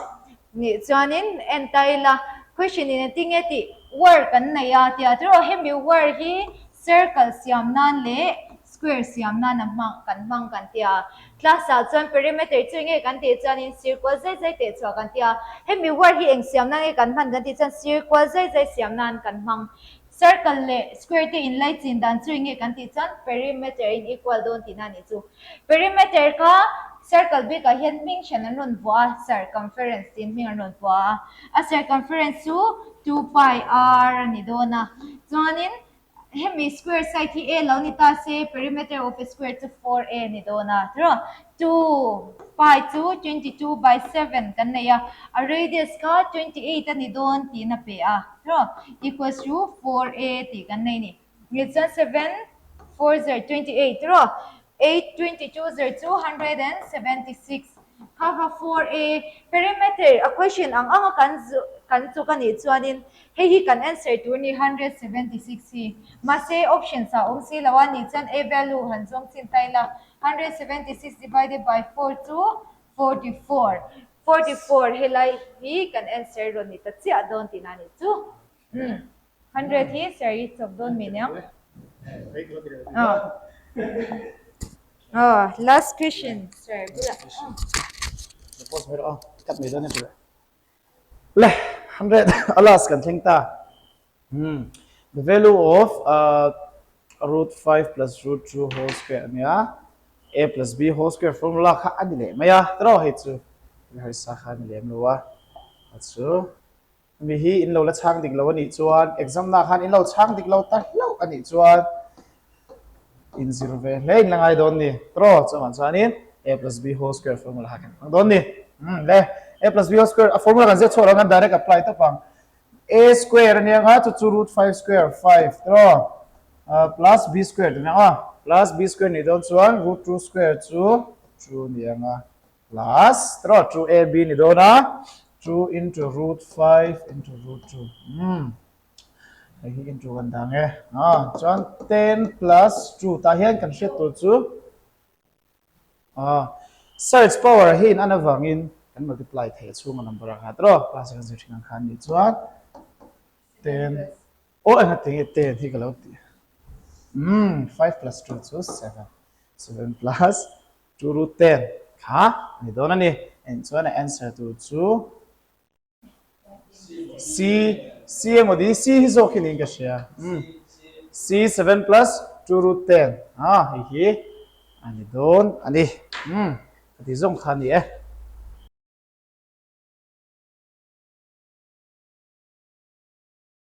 ni chuanin entire question in tingeti work kan na ya tia tro hemi work hi circle siam nan le square siam nan mang kan tia class a chuan perimeter chunge kan ti chuanin circle zai zai te chua kan tia hemi war hi eng siam nan kan man kan ti chuan circle zai zai siam nan kan mang circle le square te in light chin dan chunge kan ti chuan perimeter in equal don ti na ni chu perimeter ka circle big a hian ming shan an ron bua circumference tin ming an ron bua a circumference chu 2 pi r ani dona chuanin hemi square side hi a lo ni ta se perimeter of a square to 4a ni dona tro 2 pi to 22 by 7 kan ya a radius ka 28 ani don ti na pe a tro equals to 4a ti kan nei ni it's 7 4 0 28 tro 8 22 0 276 kaka 4a perimeter a question ang kan chu kan ni chuanin hi kan answer to ni 176 hi mase option sa si lawan ni chan a value han jong chin taila 176 divided by 4 to 44 44 helai hi kan answer ron ni ta chi adon tinani chu 100 hi sorry chob don minyang last question sir bula Suppose meron cut me doon ito. Le 100 alas kan tingta. The value of root 5 plus root 2 whole square niya a plus b whole square formula ka anile maya tro hitsu har sa khan le mwa atsu mi hi in lo la chang dik lo ani chuan exam na khan in lo chang dik lo ta lo ani chuan in zero ve le langai don ni tro chuan chanin a plus b whole square formula ha kan don ni le a plus b whole square a formula kan je chora ngan direct apply ta pang a square ni nga to root 5 square 5 tro plus b square ni nga plus b square ni don chuan root 2 square chu 2 ni nga plus tro 2ab ni dona 2 into root 5 into root 2 hi into kan dang e chuan 10 plus 2 ta hian kan hret to chu search power hi in anawangin kan multiply the chunga number ha tro plus kan je thing khan ni chuan 10 anh think 10 hi kalo ti 5 plus 2 so 7 7 plus 2 root 10 ha ni dona ni and so an answer to c mo di c hi zo khin ka share c 7 plus 2 root 10 hi ani don ani ti zong khan ni